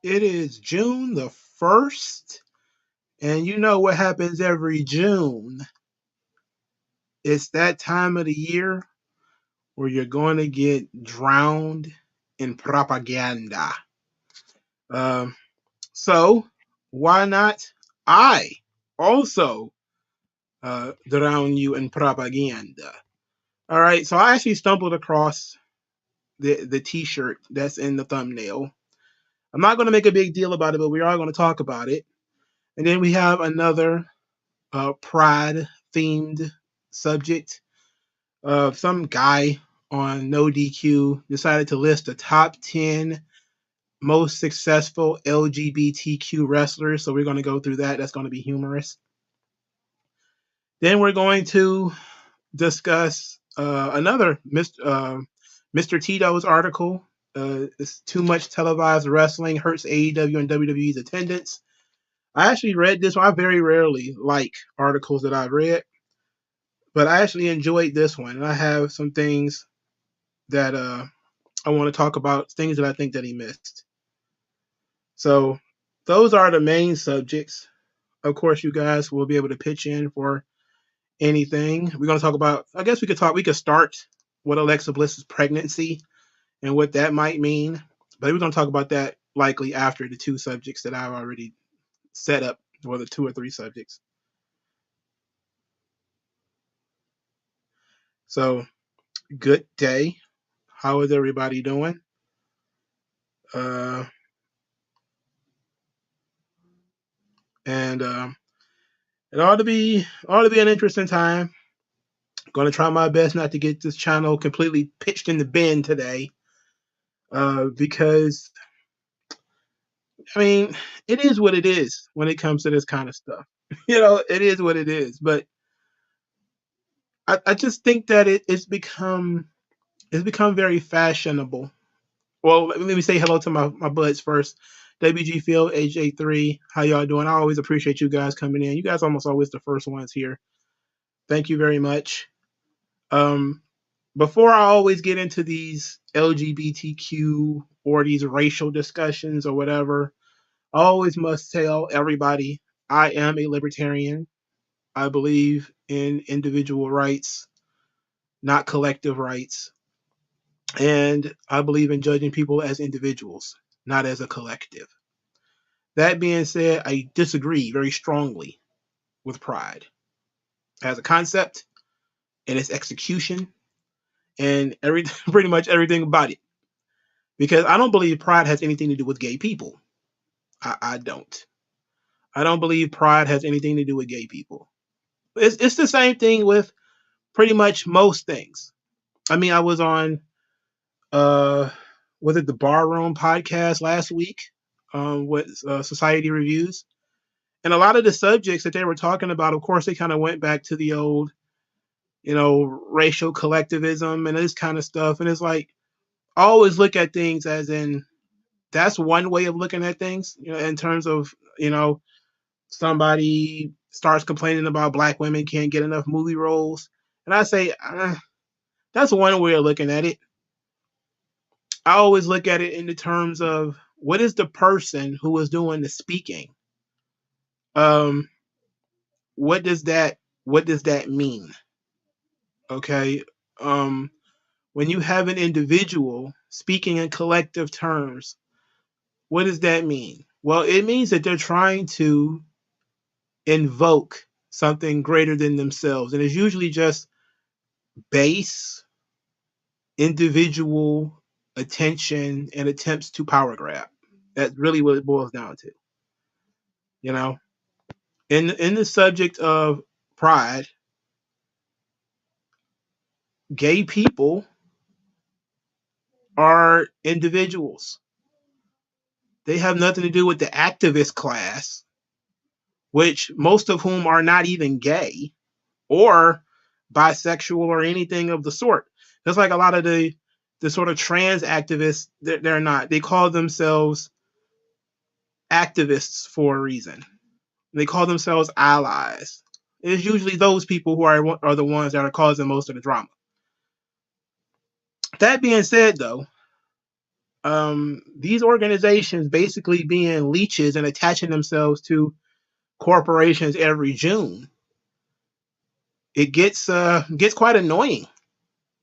It is June the 1st, and you know what happens every June. It's that time of the year where you're going to get drowned in propaganda. Um, so, why not I also drown you in propaganda? All right, so I actually stumbled across the t-shirt that's in the thumbnail. I'm not going to make a big deal about it, but we are going to talk about it. And then we have another pride themed subject. Some guy on No DQ decided to list the top 10 most successful LGBTQ wrestlers. So we're going to go through that. That's going to be humorous. Then we're going to discuss another Mr. Tito's article. It's too much televised wrestling hurts AEW and WWE's attendance. I actually read this one. I very rarely like articles that I've read, but I actually enjoyed this one. And I have some things that I want to talk about, things that I think that he missed. So those are the main subjects. Of course, you guys will be able to pitch in for anything. We're going to talk about, I guess we could start with Alexa Bliss's pregnancy and what that might mean. But we're going to talk about that likely after the two subjects that I've already set up, or the two or three subjects. So, good day. How is everybody doing? Uh, and it ought to be an interesting time. Going to try my best not to get this channel completely pitched in the bin today, because I mean it is what it is when it comes to this kind of stuff. It is what it is. But I just think that it's become very fashionable. Well, let me say hello to my buds first. WG Field, AJ3, how y'all doing? I always appreciate you guys coming in. You guys almost always the first ones here. Thank you very much. Um, Before I always get into these LGBTQ or these racial discussions or whatever, I always must tell everybody I am a libertarian. I believe in individual rights, not collective rights. And I believe in judging people as individuals, not as a collective. That being said, I disagree very strongly with pride as a concept and its execution and pretty much everything about it. Because I don't believe pride has anything to do with gay people. I don't. I don't believe pride has anything to do with gay people. It's the same thing with pretty much most things. I mean, I was on uh was it the Barroom podcast last week with Society Reviews, and a lot of the subjects that they were talking about, of course, they kind of went back to the old, racial collectivism and this kind of stuff. And it's like I always look at things as in that's one way of looking at things, in terms of, somebody starts complaining about black women can't get enough movie roles. And I say, that's one way of looking at it. I always look at it in the terms of what is the person who is doing the speaking? Um, what does that mean? Okay. Um, when you have an individual speaking in collective terms, what does that mean? Well, it means that they're trying to invoke something greater than themselves. And it's usually just base individual attention and attempts to power grab. That's really what it boils down to. You know, in the subject of pride, gay people are individuals. They have nothing to do with the activist class, which most of whom are not even gay or bisexual or anything of the sort. Just like a lot of the sort of trans activists, they're not. They call themselves activists for a reason. They call themselves allies. It's usually those people who are the ones that are causing most of the drama. That being said, though, these organizations basically being leeches and attaching themselves to corporations every June, it gets quite annoying,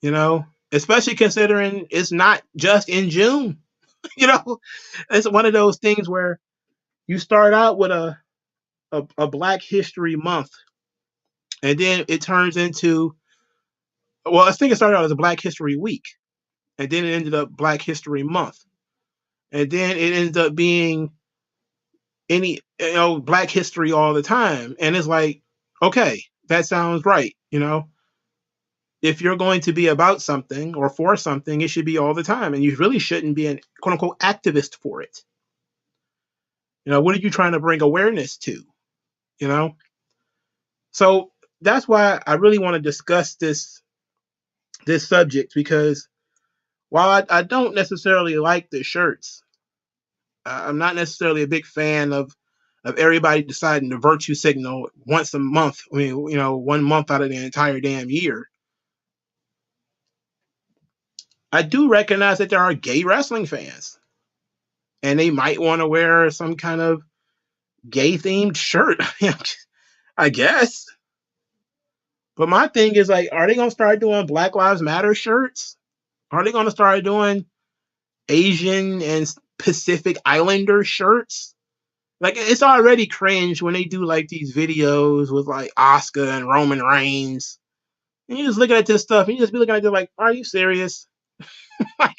you know, especially considering it's not just in June. You know, it's one of those things where you start out with a Black History Month, and then it turns into, well, I think it started out as a Black History Week, and then it ended up Black History Month, and then it ended up being any Black history all the time, and it's like, okay, that sounds right. If you're going to be about something or for something, it should be all the time, and you really shouldn't be an quote unquote activist for it. What are you trying to bring awareness to? You know, so that's why I really want to discuss this subject, because while I don't necessarily like the shirts, I'm not necessarily a big fan of everybody deciding to virtue signal once a month. I mean, 1 month out of the entire damn year. I do recognize that there are gay wrestling fans, and they might want to wear some kind of gay themed shirt, I guess. But my thing is, like, are they going to start doing Black Lives Matter shirts? Are they going to start doing Asian and Pacific Islander shirts? Like, it's already cringe when they do like these videos with like Asuka and Roman Reigns. And you just looking at this stuff and you just be looking at it like, are you serious? like,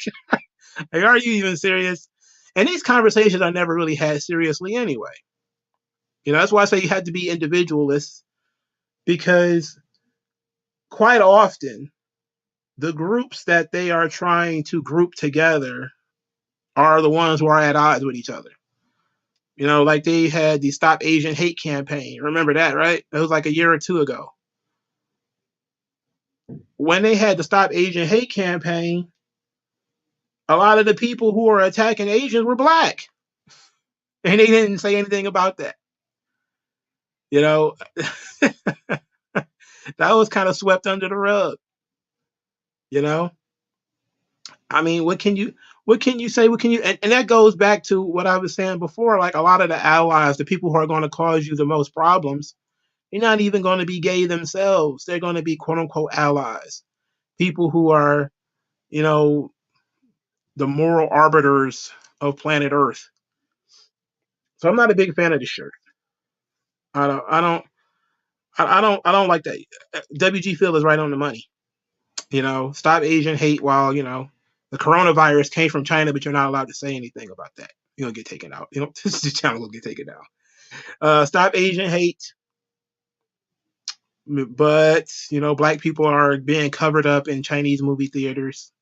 are you even serious? And these conversations I never really had seriously anyway. That's why I say you have to be individualists, because quite often the groups that they are trying to group together are the ones who are at odds with each other. Like they had the Stop Asian Hate campaign. Remember that, right? It was like a year or two ago. When they had the Stop Asian Hate campaign, a lot of the people who were attacking Asians were Black. And they didn't say anything about that. That was kind of swept under the rug. I mean, what can you say? And that goes back to what I was saying before. Like, a lot of the allies, the people who are going to cause you the most problems, they're not even going to be gay themselves. They're going to be quote unquote allies. People who are, the moral arbiters of planet Earth. So I'm not a big fan of this shirt. I don't like that. WG Phil is right on the money. Stop Asian hate while, the coronavirus came from China, but you're not allowed to say anything about that. You're going to get taken out. This channel will get taken down. Stop Asian hate. But, Black people are being covered up in Chinese movie theaters.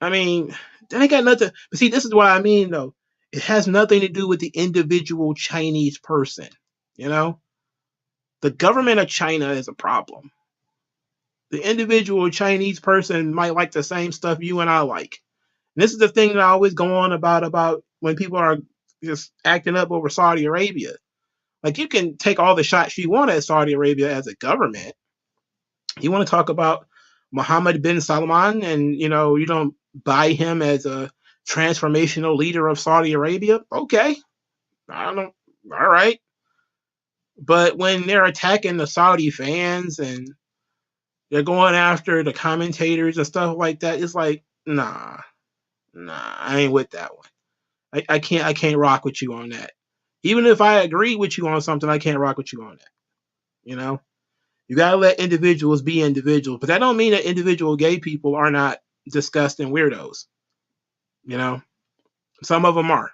I mean, that ain't got nothing. But see, this is what I mean, though. It has nothing to do with the individual Chinese person. The government of China is a problem. The individual Chinese person might like the same stuff you and I like. And this is the thing that I always go on about when people are just acting up over Saudi Arabia. Like, you can take all the shots you want at Saudi Arabia as a government. You want to talk about Mohammed bin Salman, and you don't buy him as a transformational leader of Saudi Arabia. Okay, I don't. All right, but when they're attacking the Saudi fans and they're going after the commentators and stuff like that, it's like, nah, I ain't with that one. I can't rock with you on that. Even if I agree with you on something, I can't rock with you on that. You gotta let individuals be individuals, but that don't mean that individual gay people are not disgusting weirdos. Some of them are.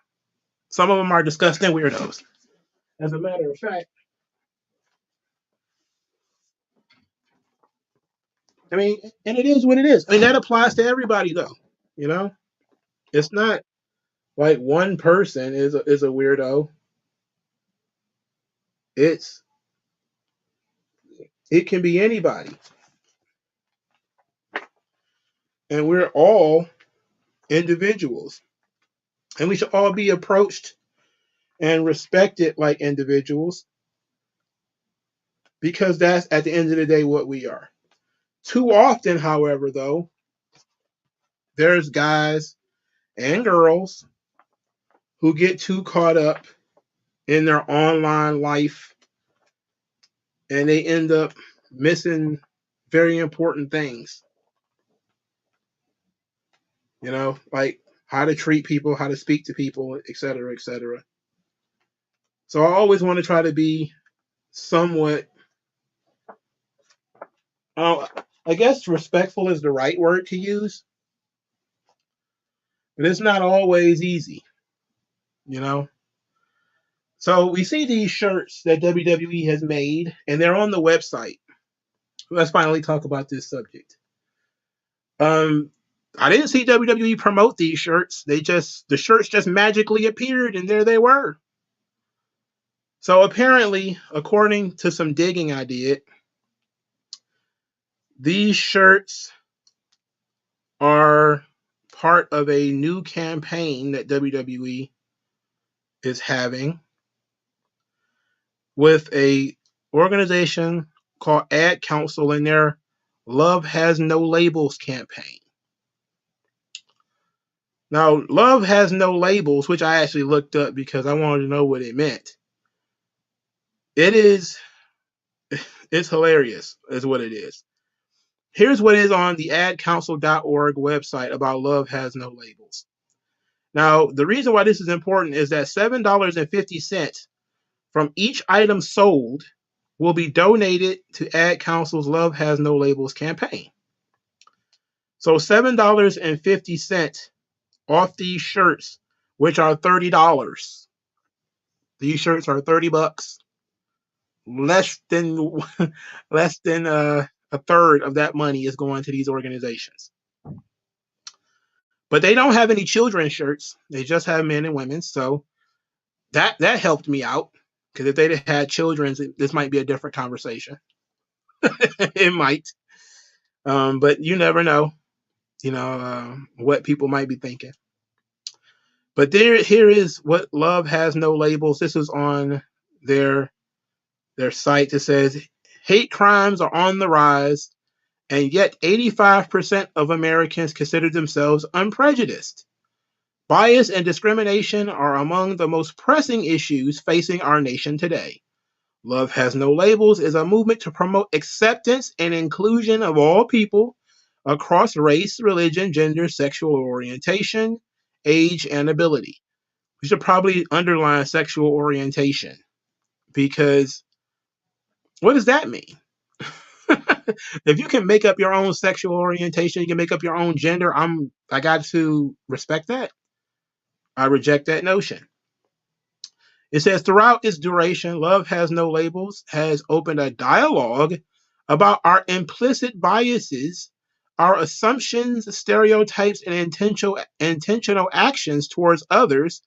Some of them are disgusting weirdos. As a matter of fact, I mean, and it is what it is. I mean, that applies to everybody, though. You know, it's not like one person is a weirdo. It's it can be anybody, and we're all individuals, and we should all be approached and respected like individuals, because that's at the end of the day what we are. Too often, however, though, there's guys and girls who get too caught up in their online life and they end up missing very important things, like how to treat people, how to speak to people, etc., etc. So I always want to try to be somewhat, uh, I guess respectful is the right word to use, but it's not always easy, you know? So we see these shirts that WWE has made, and they're on the website. Let's finally talk about this subject. I didn't see WWE promote these shirts. The shirts just magically appeared, and there they were. So apparently, according to some digging I did, these shirts are part of a new campaign that WWE is having with a organization called Ad Council in their Love Has No Labels campaign. Now, Love Has No Labels, which I actually looked up because I wanted to know what it meant. It's hilarious, is what it is. Here's what is on the adcouncil.org website about Love Has No Labels. Now, the reason why this is important is that $7.50 from each item sold will be donated to Ad Council's Love Has No Labels campaign. So $7.50 off these shirts, which are $30. These shirts are $30. Less than a third of that money is going to these organizations. But they don't have any children's shirts. They just have men and women. So that helped me out, because if they'd had children's, this might be a different conversation. It might. But you never know, what people might be thinking. But here is what Love Has No Labels. This is on their site. It says, hate crimes are on the rise, and yet 85% of Americans consider themselves unprejudiced. Bias and discrimination are among the most pressing issues facing our nation today. Love Has No Labels is a movement to promote acceptance and inclusion of all people across race, religion, gender, sexual orientation, age, and ability. We should probably underline sexual orientation, because what does that mean? If you can make up your own sexual orientation, you can make up your own gender, I got to respect that. I reject that notion. It says, throughout its duration, Love Has No Labels has opened a dialogue about our implicit biases, our assumptions, stereotypes, and intentional actions towards others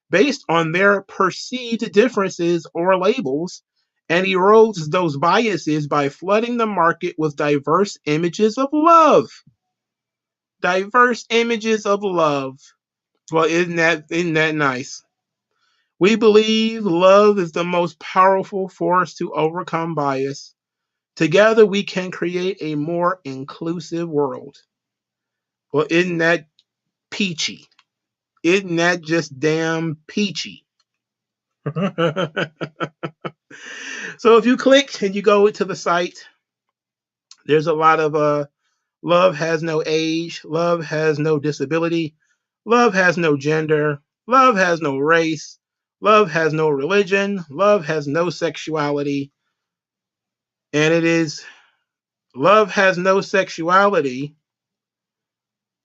based on their perceived differences or labels, and erodes those biases by flooding the market with diverse images of love. Diverse images of love. Well, isn't that nice? We believe love is the most powerful force to overcome bias. Together, we can create a more inclusive world. Well, isn't that peachy? Isn't that just damn peachy? So if you click and you go to the site, there's a lot of love has no age, love has no disability, love has no gender, love has no race, love has no religion, love has no sexuality, and it is love has no sexuality.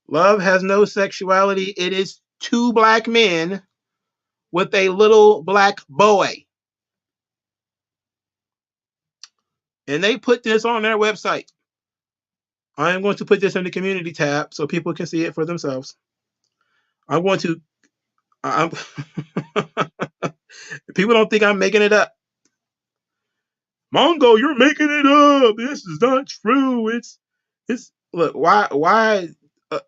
Love has no sexuality. It is two black men with a little black boy. And they put this on their website. I am going to put this in the community tab so people can see it for themselves. I'm going to. I'm, people don't think I'm making it up. Mongo, you're making it up. This is not true. It's look, why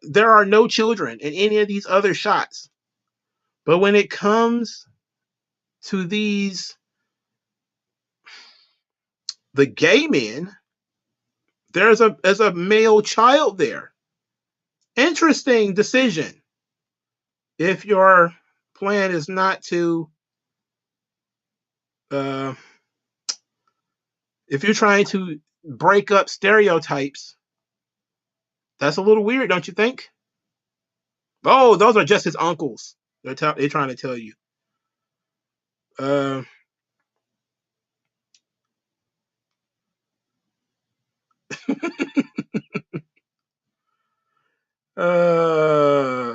there are no children in any of these other shots. But when it comes to the gay men, there's a male child there. Interesting decision. if your plan is not to, uh, if you're trying to break up stereotypes, that's a little weird, don't you think? Oh, those are just his uncles. They're trying to tell you. Uh, uh,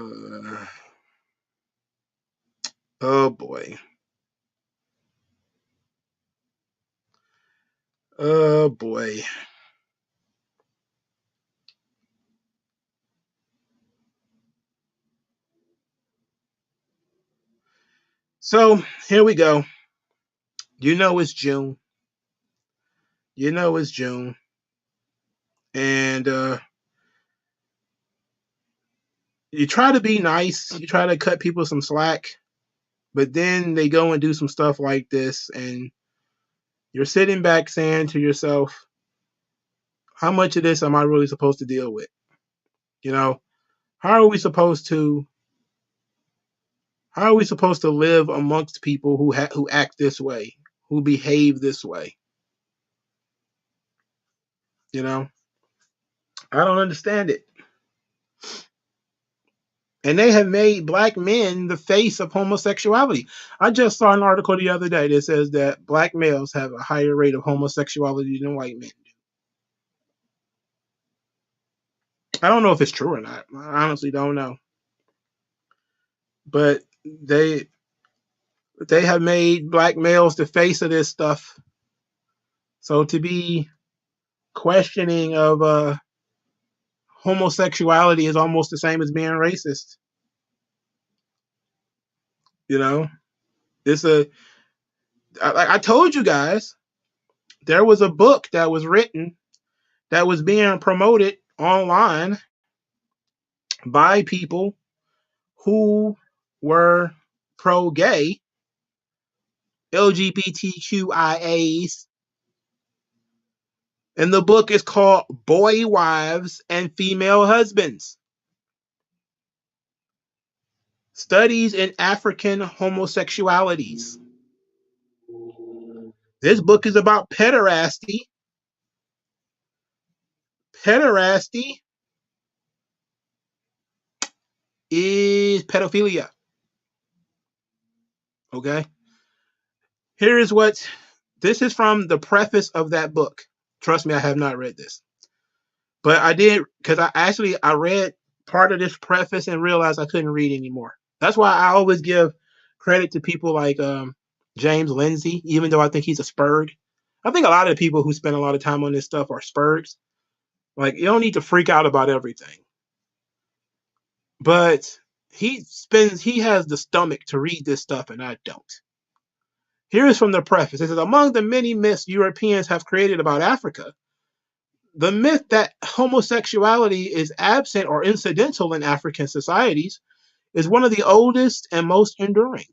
oh boy. Oh boy. So here we go. You know it's June. You know it's June. And you try to be nice. You try to cut people some slack. But then they go and do some stuff like this. And you're sitting back saying to yourself, how much of this am I really supposed to deal with? You know, how are we supposed to how are we supposed to live amongst people who act this way, who behave this way? You know, I don't understand it. And they have made black men the face of homosexuality. I just saw an article the other day that says that black males have a higher rate of homosexuality than white men do. I don't know if it's true or not. I honestly don't know. But they have made black males the face of this stuff. So to be questioning of homosexuality is almost the same as being racist. You know, it's a. I told you guys there was a book that was written that was being promoted online by people who were pro gay, LGBTQIAs, and the book is called Boy Wives and Female Husbands, Studies in African Homosexualities. This book is about pederasty. Pederasty is pedophilia. Okay. Here is what this is from the preface of that book. Trust me, I have not read this. But I did because I read part of this preface and realized I couldn't read anymore. That's why I always give credit to people like James Lindsay, even though I think he's a spurg. I think a lot of the people who spend a lot of time on this stuff are spurgs. Like you don't need to freak out about everything. But he has the stomach to read this stuff and I don't. Here is from the preface. It says, among the many myths Europeans have created about Africa, the myth that homosexuality is absent or incidental in African societies is one of the oldest and most enduring.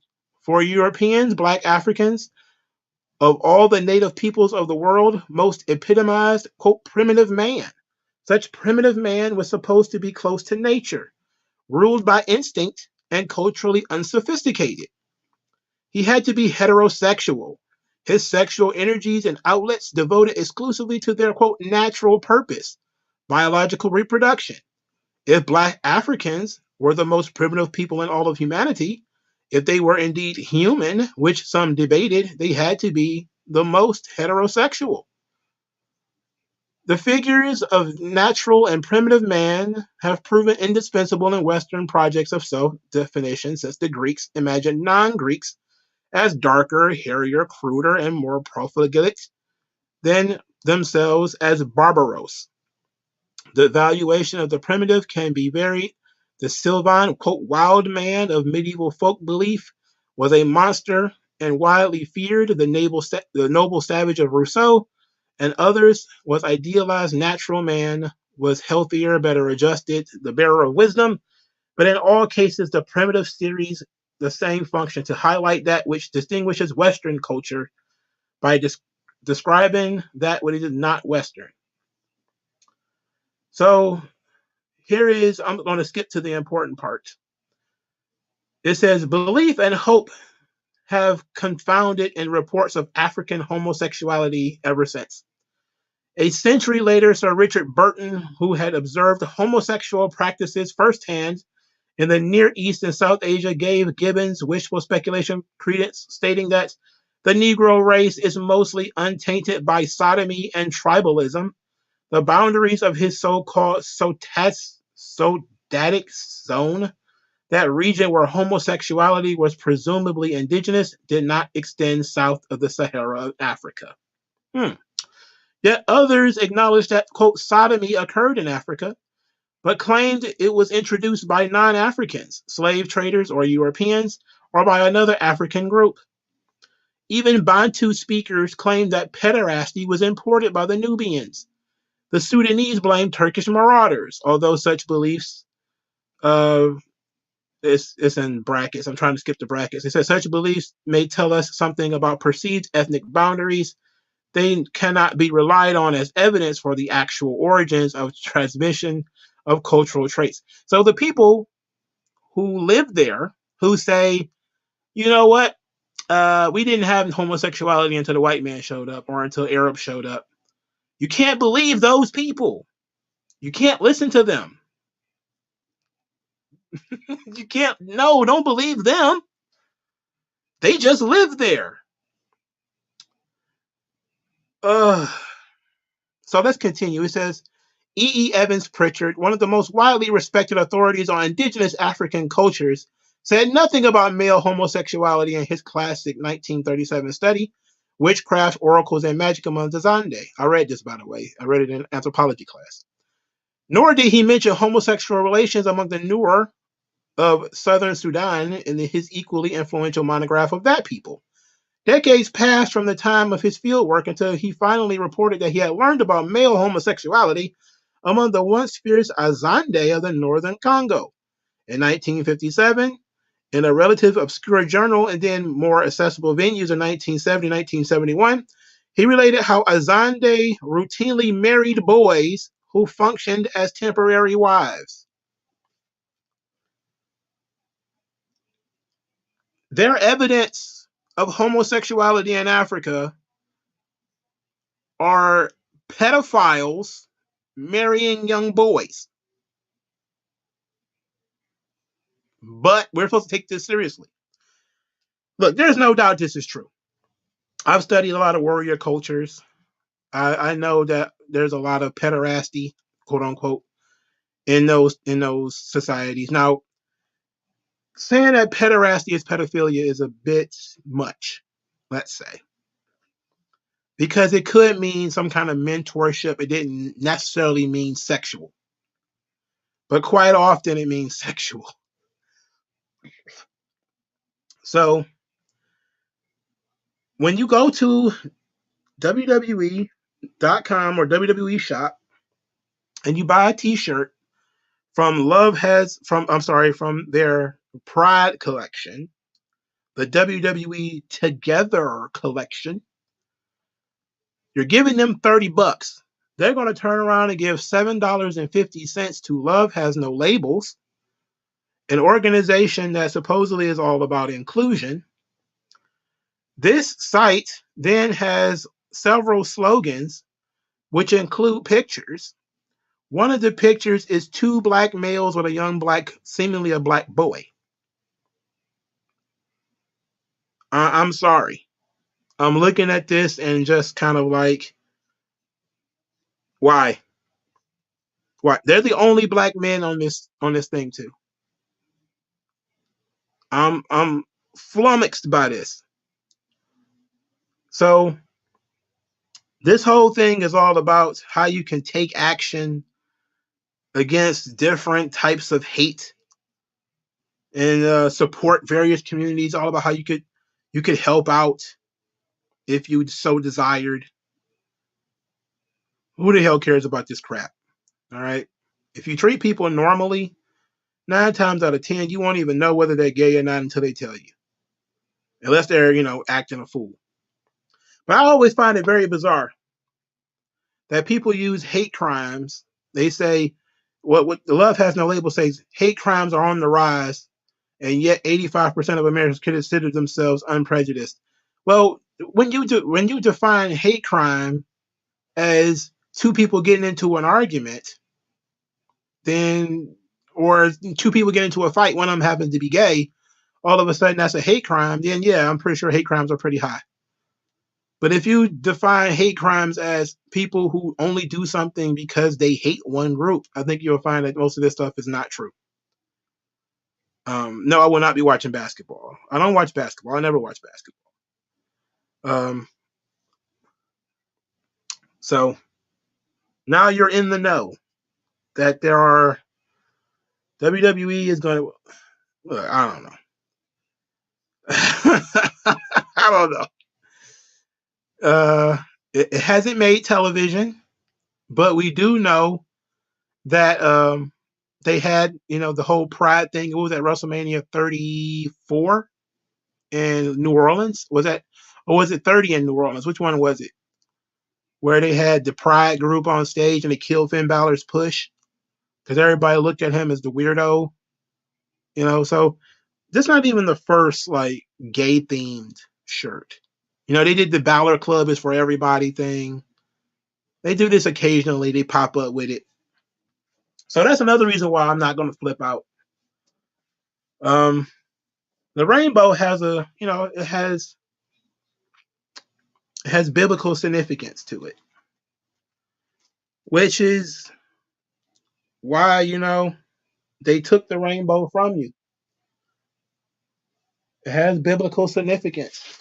For Europeans, Black Africans, of all the native peoples of the world, most epitomized, quote, primitive man. Such primitive man was supposed to be close to nature, ruled by instinct, and culturally unsophisticated. He had to be heterosexual. His sexual energies and outlets devoted exclusively to their, quote, natural purpose, biological reproduction. If Black Africans were the most primitive people in all of humanity, if they were indeed human, which some debated, they had to be the most heterosexual. The figures of natural and primitive man have proven indispensable in Western projects of self definition since the Greeks imagined non Greeks as darker, hairier, cruder, and more profligate than themselves as barbaros. The valuation of the primitive can be varied. The Sylvan, quote, wild man of medieval folk belief was a monster and widely feared. The noble savage of Rousseau and others was idealized natural man, was healthier, better adjusted, the bearer of wisdom. But in all cases, the primitive series the same function to highlight that which distinguishes Western culture by describing that which is not Western. So here is, I'm going to skip to the important part. It says belief and hope have confounded in reports of African homosexuality ever since. A century later, Sir Richard Burton, who had observed homosexual practices firsthand in the Near East and South Asia, gave Gibbon's wishful speculation credence, stating that the Negro race is mostly untainted by sodomy and tribalism. The boundaries of his so-called sodatic zone, that region where homosexuality was presumably indigenous, did not extend south of the Sahara of Africa. Yet others acknowledged that, quote, sodomy occurred in Africa, but claimed it was introduced by non-Africans, slave traders or Europeans, or by another African group. Even Bantu speakers claimed that pederasty was imported by the Nubians. The Sudanese blamed Turkish marauders, although such beliefs, it's in brackets. I'm trying to skip the brackets. It says such beliefs may tell us something about perceived ethnic boundaries. They cannot be relied on as evidence for the actual origins of transmission of cultural traits. So the people who live there, who say, you know what, we didn't have homosexuality until the white man showed up or until Arabs showed up. You can't believe those people. You can't listen to them. You can't, no, don't believe them. They just live there. So let's continue. It says, E. Evans Pritchard, one of the most widely respected authorities on indigenous African cultures, said nothing about male homosexuality in his classic 1937 study, Witchcraft, Oracles, and Magic Among the Zande. I read this, by the way. I read it in anthropology class. Nor did he mention homosexual relations among the Nuer of southern Sudan in his equally influential monograph of that people. Decades passed from the time of his fieldwork until he finally reported that he had learned about male homosexuality among the once fierce Azande of the northern Congo. In 1957, in a relative obscure journal and then more accessible venues in 1970-1971, he related how Azande routinely married boys who functioned as temporary wives. Their evidence of homosexuality in Africa are pedophiles marrying young boys. But we're supposed to take this seriously. Look, there's no doubt this is true. I've studied a lot of warrior cultures. I know that there's a lot of pederasty, quote unquote, in those societies. Now, saying that pederasty is pedophilia is a bit much, let's say, because it could mean some kind of mentorship. It didn't necessarily mean sexual, but quite often it means sexual. So when you go to WWE.com or WWE shop and you buy a t-shirt from from their Pride collection, the WWE Together collection, you're giving them $30. They're going to turn around and give $7.50 to Love Has No Labels, an organization that supposedly is all about inclusion. This site then has several slogans, which include pictures. One of the pictures is two black males with a young black, seemingly a black boy. I'm sorry. I'm looking at this and just kind of like, why? Why? They're the only black men on this thing too. I'm flummoxed by this. So this whole thing is all about how you can take action against different types of hate and support various communities. All about how you could help out if you so desired. Who the hell cares about this crap? All right. If you treat people normally, 9 times out of 10, you won't even know whether they're gay or not until they tell you, unless they're acting a fool. But I always find it very bizarre that people use hate crimes. They say what the Love Has No Label says hate crimes are on the rise, and yet 85% of Americans consider themselves unprejudiced. Well, when you define hate crime as two people getting into an argument, then or two people get into a fight, one of them happens to be gay, all of a sudden that's a hate crime, then yeah, I'm pretty sure hate crimes are pretty high. But if you define hate crimes as people who only do something because they hate one group, I think you'll find that most of this stuff is not true. No, I will not be watching basketball. I don't watch basketball. I never watch basketball. So now you're in the know that there are WWE is going to. I don't know. I don't know. It hasn't made television, but we do know that they had, the whole Pride thing. What was that, WrestleMania 34 in New Orleans? Was that, or was it 30 in New Orleans? Which one was it? Where they had the Pride group on stage and they killed Finn Balor's push because everybody looked at him as the weirdo. So this not even the first like gay themed shirt. They did the Balor Club is for everybody thing. They do this occasionally. They pop up with it. So that's another reason why I'm not going to flip out. The rainbow has it has biblical significance to it, which is why, they took the rainbow from you. It has biblical significance.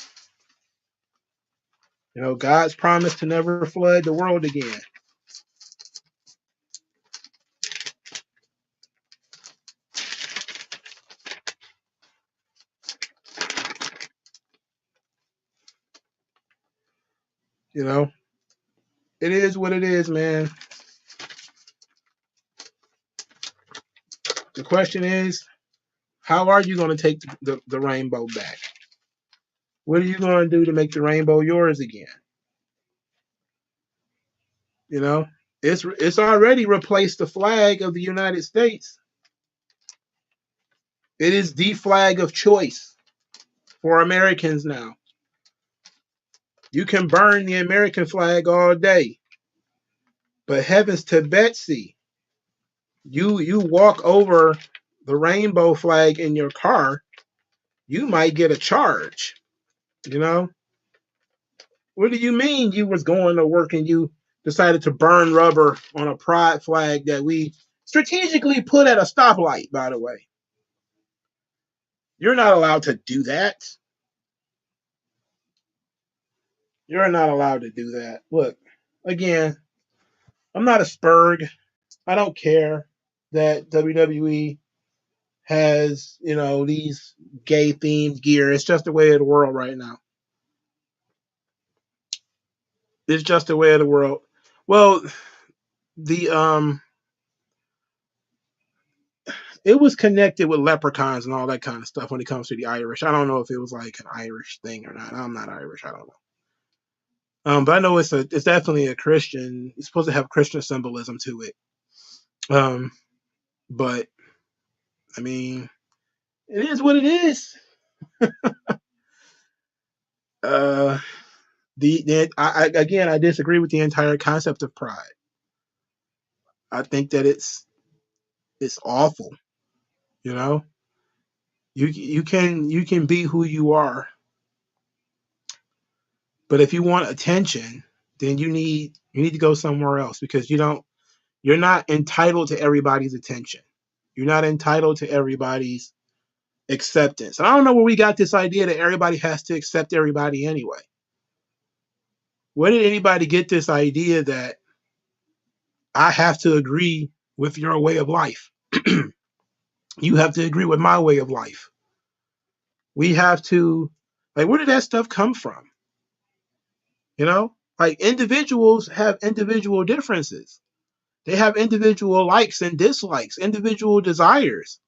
God's promise to never flood the world again. It is what it is, man. The question is, how are you going to take the rainbow back? What are you going to do to make the rainbow yours again? It's already replaced the flag of the United States. It is the flag of choice for Americans now. You can burn the American flag all day, but heavens to Betsy, you walk over the rainbow flag in your car, you might get a charge. What do you mean you was going to work and you decided to burn rubber on a pride flag that we strategically put at a stoplight, by the way? You're not allowed to do that. You're not allowed to do that. Look, again, I'm not a spurg. I don't care that WWE has, these gay themed gear. It's just the way of the world right now. It's just the way of the world. Well, the it was connected with leprechauns and all that kind of stuff when it comes to the Irish. I don't know if it was like an Irish thing or not. I'm not Irish. I don't know. But I know it's definitely a Christian. It's supposed to have Christian symbolism to it. But I mean, it is what it is. I disagree with the entire concept of pride. I think that it's awful. You can be who you are, but if you want attention, then you need to go somewhere else because you're not entitled to everybody's attention. You're not entitled to everybody's acceptance. And I don't know where we got this idea that everybody has to accept everybody anyway. Where did anybody get this idea that I have to agree with your way of life? You have to agree with my way of life. We have to, like, where did that stuff come from? Like, individuals have individual differences. They have individual likes and dislikes, individual desires.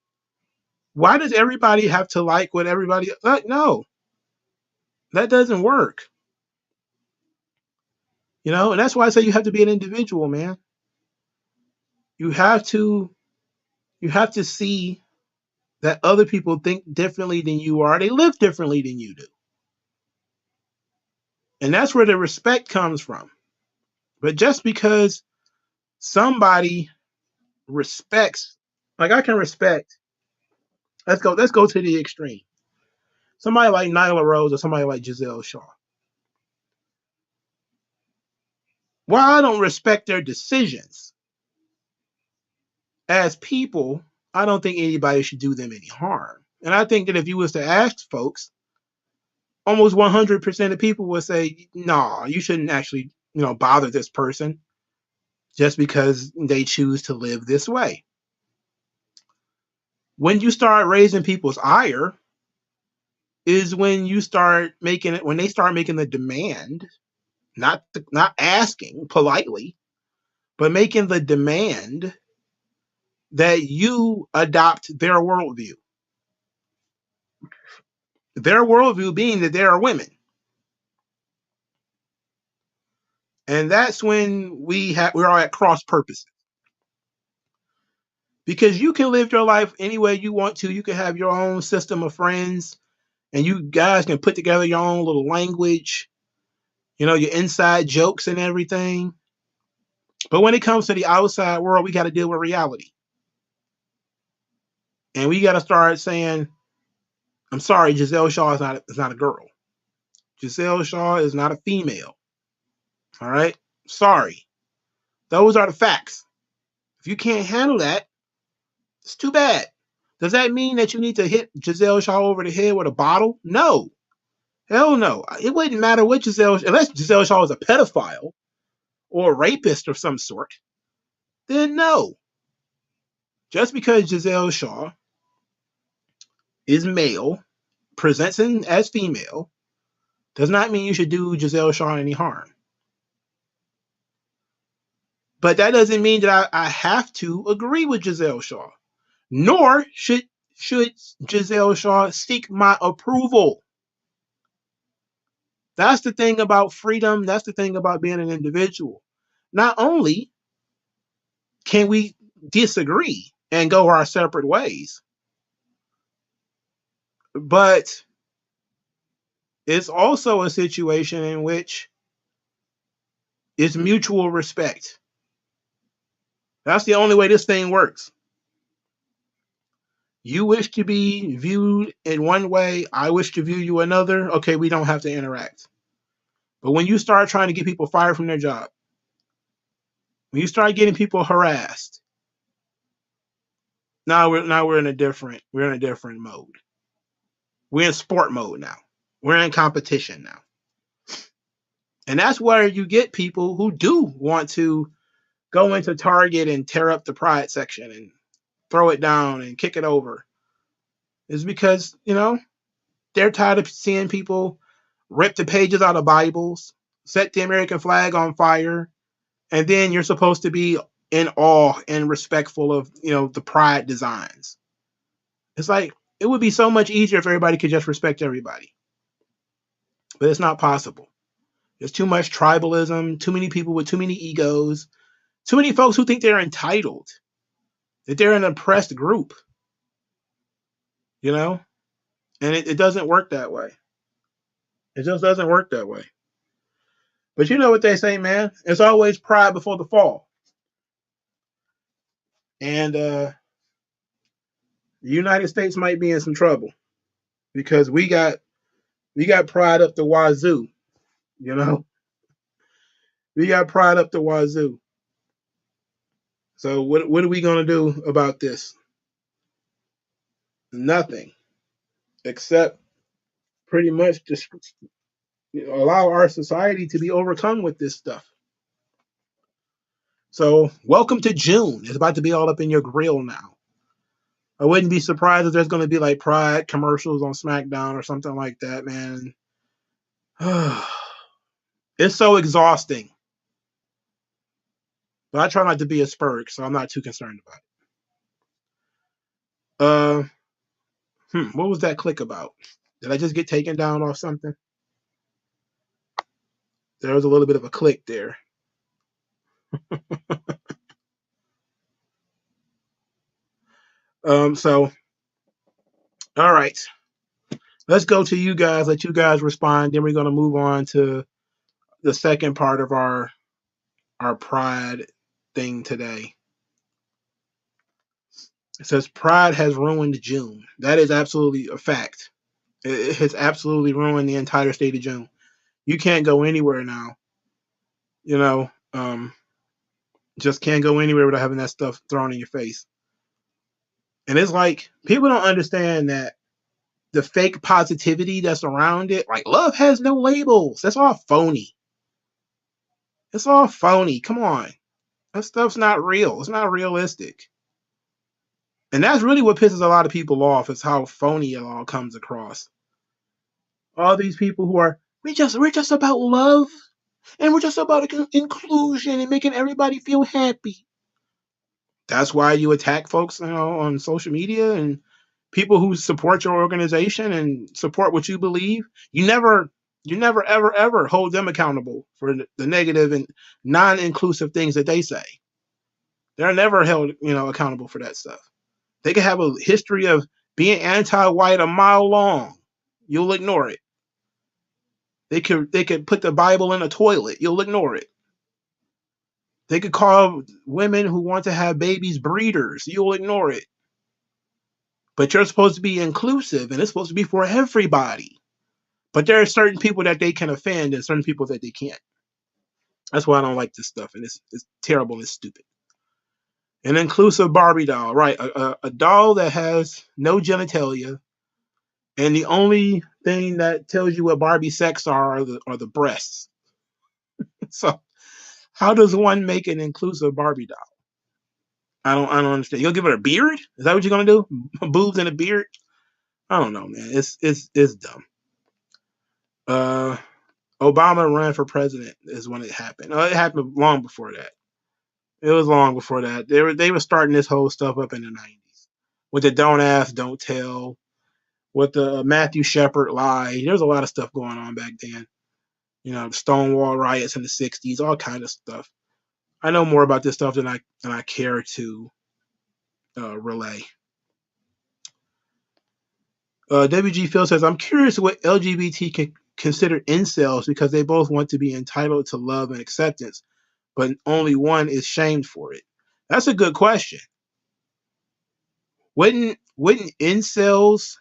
Why does everybody have to like what everybody like? No, that doesn't work. And that's why I say you have to be an individual, man. You have to see that other people think differently than you are. They live differently than you do. And that's where the respect comes from. But just because somebody respects, like I can respect, let's go to the extreme. Somebody like Nyla Rose or somebody like Giselle Shaw. While I don't respect their decisions, as people, I don't think anybody should do them any harm. And I think that if you was to ask folks, almost 100% of people would say, "No, you shouldn't actually, bother this person just because they choose to live this way." When you start raising people's ire, is when you start making it when they start making the demand, not asking politely, but making the demand that you adopt their worldview. Their worldview being that there are women. And that's when we're all at cross purposes. Because you can live your life any way you want to. You can have your own system of friends, and you guys can put together your own little language, your inside jokes and everything. But when it comes to the outside world, we got to deal with reality. And we got to start saying, I'm sorry, Giselle Shaw is not a girl. Giselle Shaw is not a female. All right? Sorry. Those are the facts. If you can't handle that, it's too bad. Does that mean that you need to hit Giselle Shaw over the head with a bottle? No. Hell no. It wouldn't matter what unless Giselle Shaw is a pedophile or a rapist of some sort, then no. Just because Giselle Shaw is male, presents as female, does not mean you should do Giselle Shaw any harm. But that doesn't mean that I have to agree with Giselle Shaw. Nor should Giselle Shaw seek my approval. That's the thing about freedom. That's the thing about being an individual. Not only can we disagree and go our separate ways, but it's also a situation in which it's mutual respect. That's the only way this thing works. You wish to be viewed in one way, I wish to view you another. Okay, we don't have to interact. But when you start trying to get people fired from their job, when you start getting people harassed, now we're in a different mode. We're in sport mode now. We're in competition now. And that's where you get people who do want to go into Target and tear up the pride section and throw it down and kick it over. Is because, they're tired of seeing people rip the pages out of Bibles, set the American flag on fire, and then you're supposed to be in awe and respectful of, the pride designs. It's like, it would be so much easier if everybody could just respect everybody. But it's not possible. There's too much tribalism, too many people with too many egos, too many folks who think they're entitled, that they're an oppressed group, and it doesn't work that way. It just doesn't work that way. But you know what they say, man? It's always pride before the fall. And the United States might be in some trouble because we got pride up the wazoo, We got pride up the wazoo. So what are we gonna do about this? Nothing, except pretty much just allow our society to be overcome with this stuff. So welcome to June. It's about to be all up in your grill now. I wouldn't be surprised if there's going to be like Pride commercials on SmackDown or something like that, man. It's so exhausting. But I try not to be a spurk, so I'm not too concerned about it. What was that click about? Did I just get taken down off something? There was a little bit of a click there. So All right. Let's go to you guys. Let you guys respond. Then we're going to move on to the second part of our pride thing today. It says pride has ruined June. That is absolutely a fact. It has absolutely ruined the entire state of June. You can't go anywhere now. You know, just can't go anywhere without having that stuff thrown in your face. And it's like people don't understand that the fake positivity that's around it, like love has no labels. That's all phony. It's all phony. Come on. That stuff's not real. It's not realistic. And that's really what pisses a lot of people off is how phony it all comes across. All these people who are we're just about love and we're just about inclusion and making everybody feel happy. That's why you attack folks, on social media and people who support your organization and support what you believe. You never ever ever hold them accountable for the negative and non-inclusive things that they say. They're never held, accountable for that stuff. They could have a history of being anti-white a mile long. You'll ignore it. They could put the Bible in a toilet. You'll ignore it. They could call women who want to have babies breeders. You'll ignore it. But you're supposed to be inclusive and it's supposed to be for everybody. But there are certain people that they can offend and certain people that they can't. That's why I don't like this stuff. And it's terrible and it's stupid. An inclusive Barbie doll, right? A doll that has no genitalia, and the only thing that tells you what Barbie sex are the breasts. So how does one make an inclusive Barbie doll? I don't understand. You'll give her a beard? Is that what you're gonna do? Boobs and a beard? I don't know, man. It's dumb. Uh, Obama ran for president is when it happened. It happened long before that. It was long before that. They were starting this whole stuff up in the 90s with the don't ask, don't tell, with the Matthew Shepard lie. There was a lot of stuff going on back then. Stonewall riots in the 60s, all kind of stuff. I know more about this stuff than I care to relay. WG Phil says, I'm curious what LGBT can consider incels because they both want to be entitled to love and acceptance, but only one is shamed for it. That's a good question. Wouldn't incels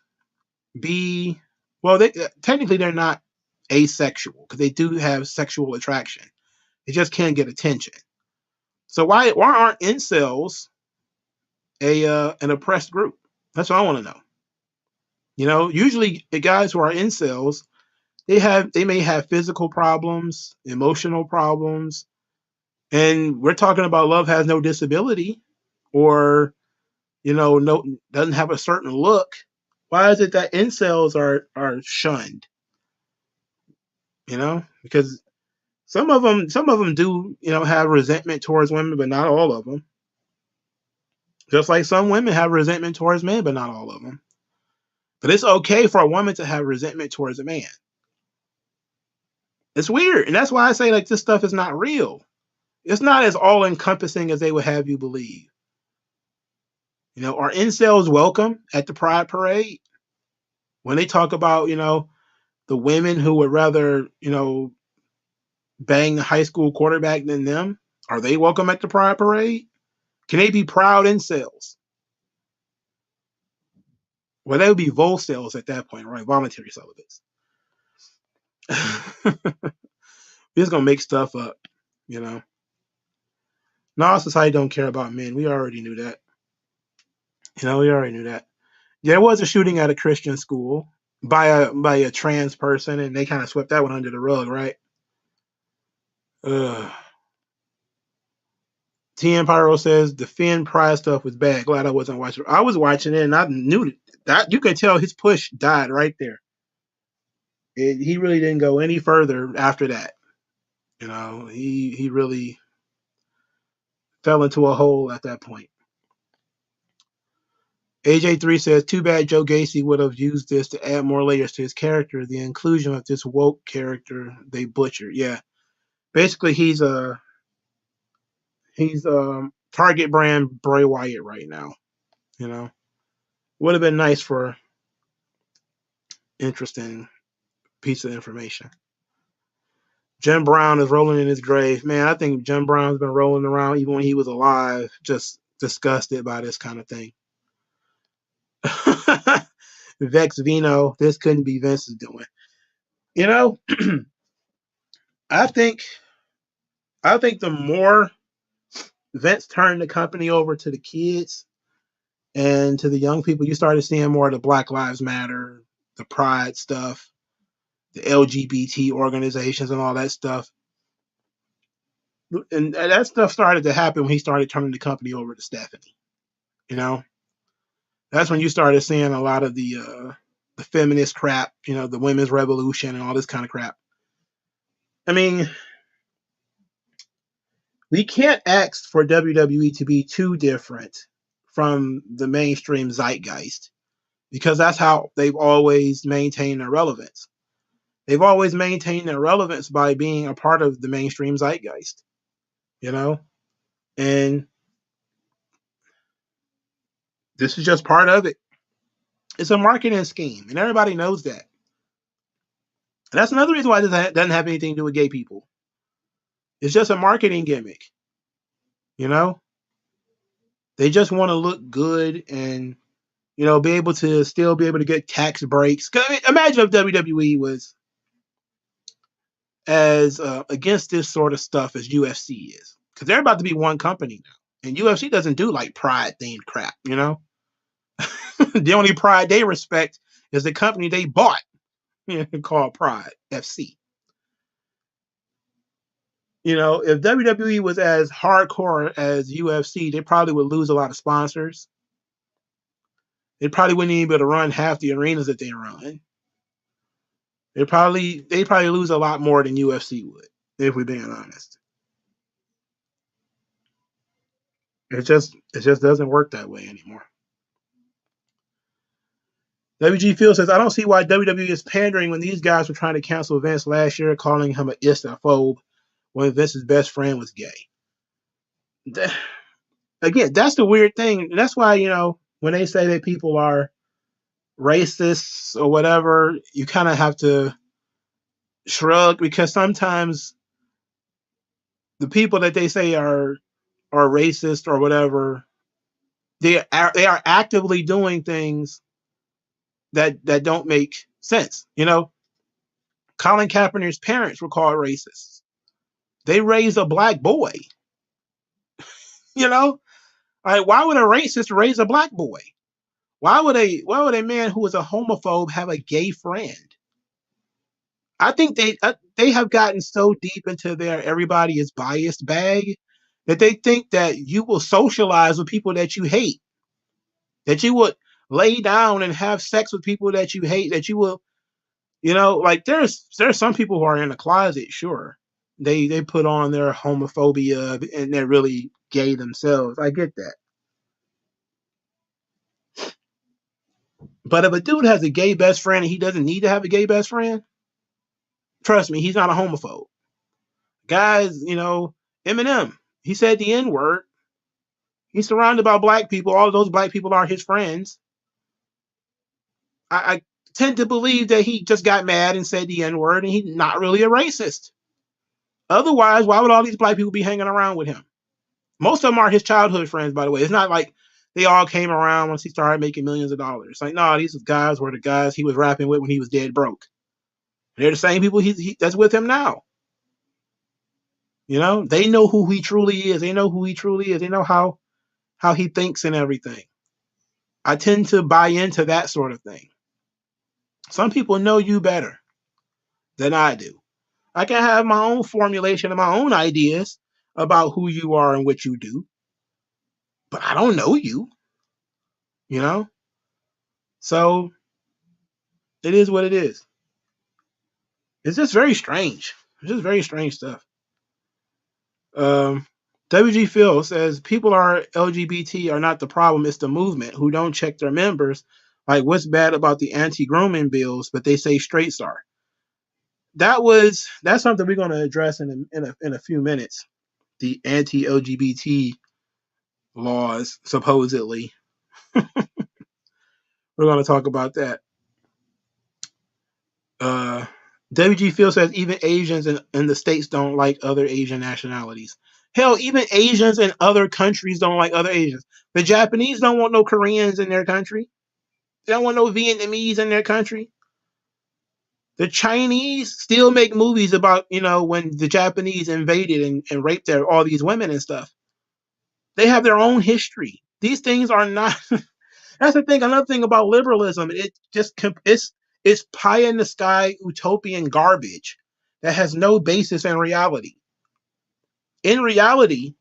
be well? They technically they're not asexual because they do have sexual attraction. They just can't get attention. So why aren't incels an oppressed group? That's what I want to know. Usually the guys who are incels, they may have physical problems, emotional problems, and we're talking about love has no disability or no doesn't have a certain look. Why is it that incels are shunned? Because some of them do have resentment towards women, but not all of them. Just like some women have resentment towards men, but not all of them. But it's okay for a woman to have resentment towards a man. It's weird, and that's why I say like this stuff is not real. It's not as all encompassing as they would have you believe. Are incels welcome at the Pride Parade? When they talk about the women who would rather bang the high school quarterback than them, are they welcome at the Pride Parade? Can they be proud incels? Well, they would be volcels at that point, right? Voluntary celibates. We're just gonna make stuff up, you know. No, society don't care about men. We already knew that. We already knew that. There was a shooting at a Christian school by a trans person, and they kind of swept that one under the rug, right? Ugh. TN Pyro says the Finn Pride stuff was bad. Glad I wasn't watching. I was watching it, and I knew that you could tell his push died right there. He really didn't go any further after that. He really fell into a hole at that point. AJ3 says, too bad Joe Gacy would have used this to add more layers to his character. The inclusion of this woke character they butchered. Yeah. Basically he's Target brand Bray Wyatt right now. Would have been nice for interesting piece of information. Jim Brown is rolling in his grave. Man, I think Jim Brown's been rolling around even when he was alive, just disgusted by this kind of thing. Vex Vino, this couldn't be Vince's doing. You know, I think the more Vince turned the company over to the kids and to the young people, you started seeing more of the Black Lives Matter, the Pride stuff, the LGBT organizations, and all that stuff. And that stuff started to happen when he started turning the company over to Stephanie. You know, that's when you started seeing a lot of the feminist crap, the women's revolution and all this kind of crap. I mean, we can't ask for WWE to be too different from the mainstream zeitgeist because that's how they've always maintained their relevance. They've always maintained their relevance by being a part of the mainstream zeitgeist, and this is just part of it. It's a marketing scheme, and everybody knows that. And that's another reason why this doesn't have anything to do with gay people. It's just a marketing gimmick. They just want to look good and be able to get tax breaks. Imagine if WWE was as against this sort of stuff as UFC is, because they're about to be one company now, and UFC doesn't do like Pride themed crap. The only Pride they respect is the company they bought, called Pride FC. If WWE was as hardcore as UFC, they probably would lose a lot of sponsors. They probably wouldn't even be able to run half the arenas that they run. They probably lose a lot more than UFC would, if we're being honest. It just doesn't work that way anymore. WG Phil says, I don't see why WWE is pandering when these guys were trying to cancel Vince last year, calling him an Istaphobe when Vince's best friend was gay. Again, that's the weird thing. That's why, when they say that people are racist or whatever, you kind of have to shrug, because sometimes the people that they say are racist or whatever, they are actively doing things that don't make sense. Colin Kaepernick's parents were called racists. They raised a black boy. Like, why would a racist raise a black boy? Why would a man who is a homophobe have a gay friend? I think they have gotten so deep into their everybody is biased bag that they think that you will socialize with people that you hate, that you would lay down and have sex with people that you hate, that you will, like there's some people who are in the closet, sure. They put on their homophobia and they're really gay themselves. I get that. But if a dude has a gay best friend and he doesn't need to have a gay best friend, trust me, he's not a homophobe. Guys, Eminem, he said the N-word. He's surrounded by black people. All of those black people are his friends. I tend to believe that he just got mad and said the N-word, and he's not really a racist. Otherwise, why would all these black people be hanging around with him? Most of them are his childhood friends, by the way. It's not like they all came around once he started making millions of dollars. Like, no, these guys were the guys he was rapping with when he was dead broke. They're the same people that's with him now. They know who he truly is. They know who he truly is. They know how he thinks and everything. I tend to buy into that sort of thing. Some people know you better than I do. I can have my own formulation and my own ideas about who you are and what you do, but I don't know you, So it is what it is. It's just very strange. It's just very strange stuff. WG Phil says people are LGBT are not the problem. It's the movement who don't check their members. Like, what's bad about the anti-grooming bills, but they say straights are. That's something we're going to address in a few minutes. The anti-LGBT laws, supposedly. We're going to talk about that. Uh, WG Field says even Asians in the States don't like other Asian nationalities. Hell, even Asians in other countries don't like other Asians. The Japanese don't want no Koreans in their country. They don't want no Vietnamese in their country. The Chinese still make movies about, when the Japanese invaded and raped all these women and stuff. They have their own history. These things are not. That's the thing. Another thing about liberalism, it's pie in the sky utopian garbage that has no basis in reality. In reality,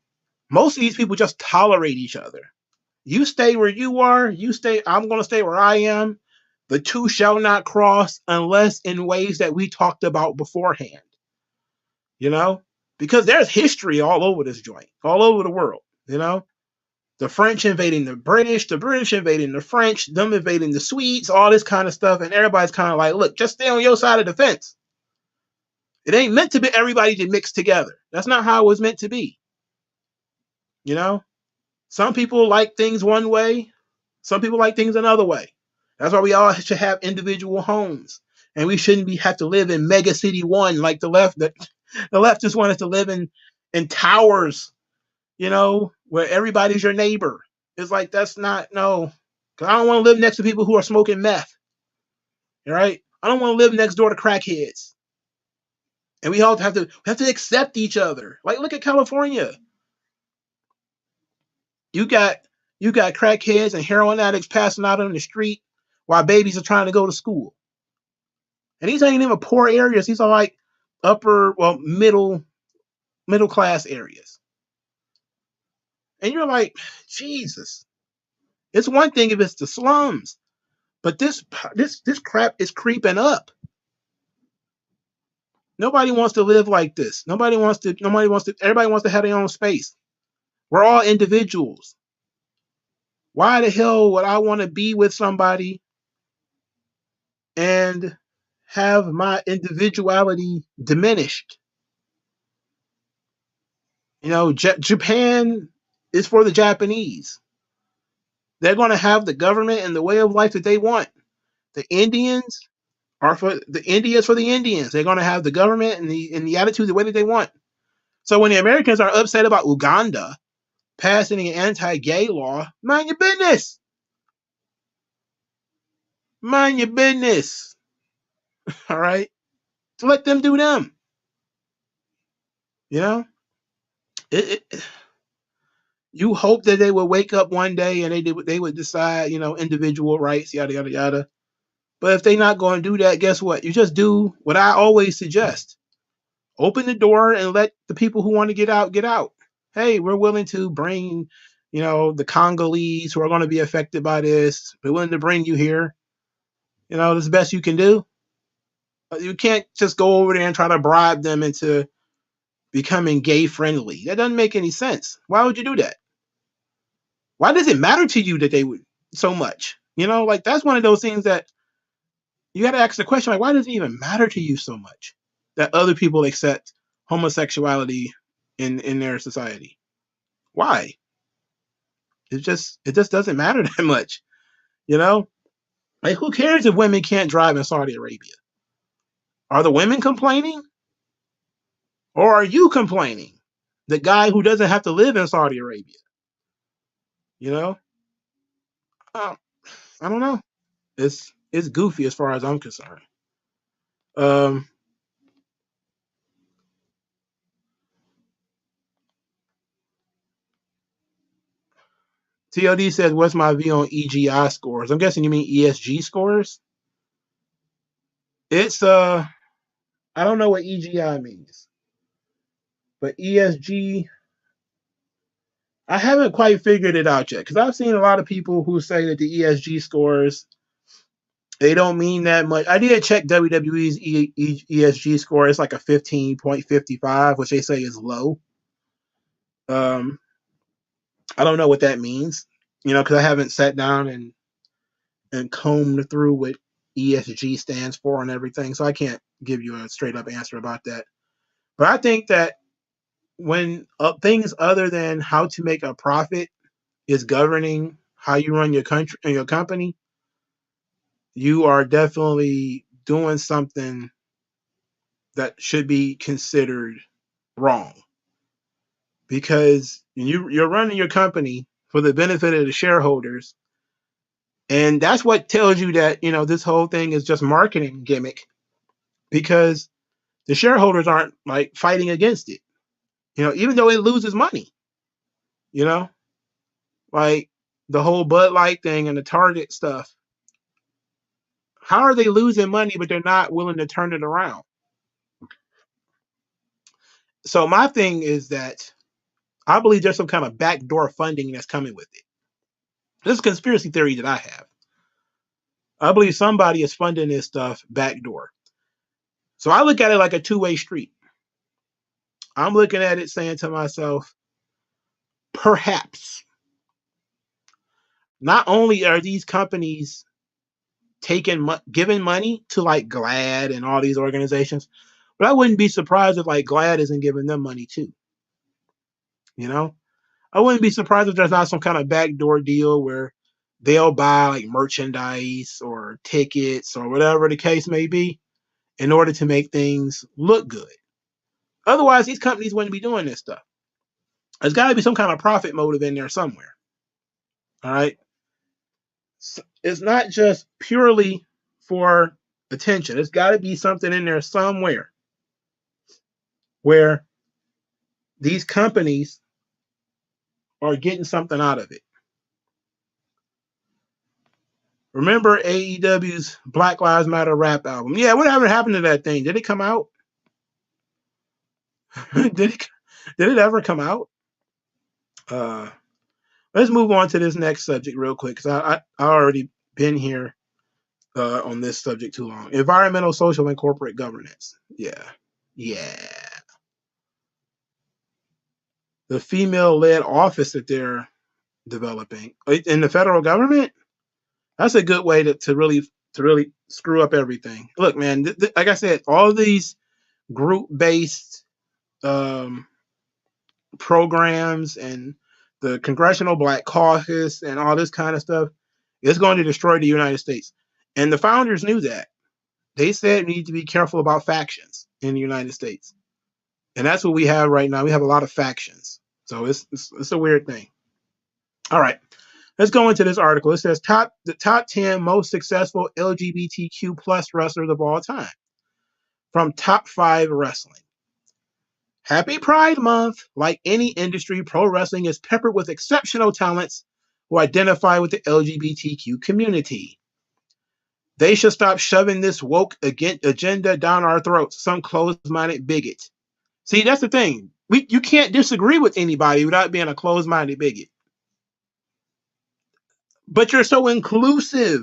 most of these people just tolerate each other. You stay where you are. You stay. I'm going to stay where I am. The two shall not cross unless in ways that we talked about beforehand. You know, because there's history all over this joint, all over the world. You know, the French invading the British invading the French, them invading the Swedes, all this kind of stuff, and everybody's kind of like, look, just stay on your side of the fence. It ain't meant to be everybody to mix together. That's not how it was meant to be. You know, some people like things one way, some people like things another way. That's why we all should have individual homes, and we shouldn't have to live in mega city one like the left. The leftists want us to live in towers, where everybody's your neighbor. It's like that's not no. Because I don't want to live next to people who are smoking meth. All right, I don't want to live next door to crackheads. And we all have to accept each other. Like look at California. You got crackheads and heroin addicts passing out on the street while babies are trying to go to school. And these ain't even poor areas. These are like middle class areas. And you're like, Jesus. It's one thing if it's the slums, but this crap is creeping up. Nobody wants to live like this. Everybody wants to have their own space. We're all individuals. Why the hell would I want to be with somebody and have my individuality diminished? Japan is for the Japanese. They're going to have the government and the way of life that they want. The Indians are for the Indians for the Indians. They're going to have the government and the attitude the way that they want. So when the Americans are upset about Uganda passing an anti-gay law, mind your business. Mind your business. All right? So let them do them. You know? You hope that they would wake up one day and they would decide, individual rights, yada, yada, yada. But if they're not going to do that, guess what? You just do what I always suggest. Open the door and let the people who want to get out, get out. Hey, we're willing to bring, the Congolese who are going to be affected by this. We're willing to bring you here. This is the best you can do. You can't just go over there and try to bribe them into becoming gay friendly. That doesn't make any sense. Why would you do that? Why does it matter to you that they would so much? That's one of those things that you got to ask the question, like, why does it even matter to you so much that other people accept homosexuality in their society? Why? It just doesn't matter that much. Like who cares if women can't drive in Saudi Arabia? Are the women complaining? Or are you complaining? The guy who doesn't have to live in Saudi Arabia. I don't know. It's goofy as far as I'm concerned. Um, TLD says, "What's my view on EGI scores?" I'm guessing you mean ESG scores. It's I don't know what EGI means, but ESG, I haven't quite figured it out yet because I've seen a lot of people who say that the ESG scores they don't mean that much. I did check WWE's ESG score. It's like a 15.55, which they say is low. Um, I don't know what that means, because I haven't sat down and combed through what ESG stands for and everything. So I can't give you a straight up answer about that. But I think that when things other than how to make a profit is governing how you run your country and your company, you are definitely doing something that should be considered wrong, because you're running your company for the benefit of the shareholders, and that's what tells you that this whole thing is just marketing gimmick, because the shareholders aren't like fighting against it. Even though it loses money, you know, like the whole Bud Light thing and the Target stuff. How are they losing money, but they're not willing to turn it around? So my thing is that I believe there's some kind of backdoor funding that's coming with it. This is a conspiracy theory that I have. I believe somebody is funding this stuff backdoor. So I look at it like a two-way street. I'm looking at it saying to myself, perhaps not only are these companies giving money to like GLAAD and all these organizations, but I wouldn't be surprised if like GLAAD isn't giving them money too. I wouldn't be surprised if there's not some kind of backdoor deal where they'll buy like merchandise or tickets or whatever the case may be in order to make things look good. Otherwise, these companies wouldn't be doing this stuff. There's got to be some kind of profit motive in there somewhere. All right. It's not just purely for attention. It's got to be something in there somewhere where these companies are getting something out of it. Remember AEW's Black Lives Matter rap album? Yeah, whatever happened to that thing? Did it come out? did it ever come out? Let's move on to this next subject real quick, because I already been here on this subject too long. Environmental, social, and corporate governance. Yeah. The female-led office that they're developing in the federal government. That's a good way to really screw up everything. Look, man, like I said, all these group-based programs and the Congressional Black Caucus and all this kind of stuff is going to destroy the United States. And the founders knew that. They said we need to be careful about factions in the United States. And that's what we have right now. We have a lot of factions. So it's a weird thing. All right. Let's go into this article. It says the top 10 most successful LGBTQ plus wrestlers of all time from Top 5 Wrestling. Happy Pride Month. Like any industry, pro wrestling is peppered with exceptional talents who identify with the LGBTQ community. They should stop shoving this woke agenda down our throats, some closed-minded bigot. See, that's the thing. You can't disagree with anybody without being a closed-minded bigot. But you're so inclusive.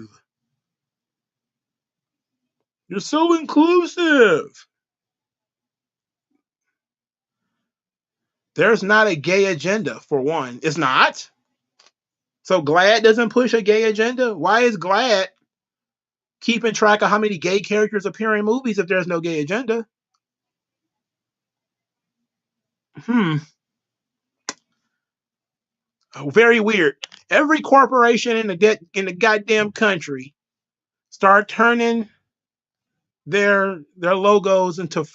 You're so inclusive. There's not a gay agenda, for one. It's not. So GLAAD doesn't push a gay agenda? Why is GLAAD keeping track of how many gay characters appear in movies if there's no gay agenda? Very weird. Every corporation in the goddamn country start turning their logos into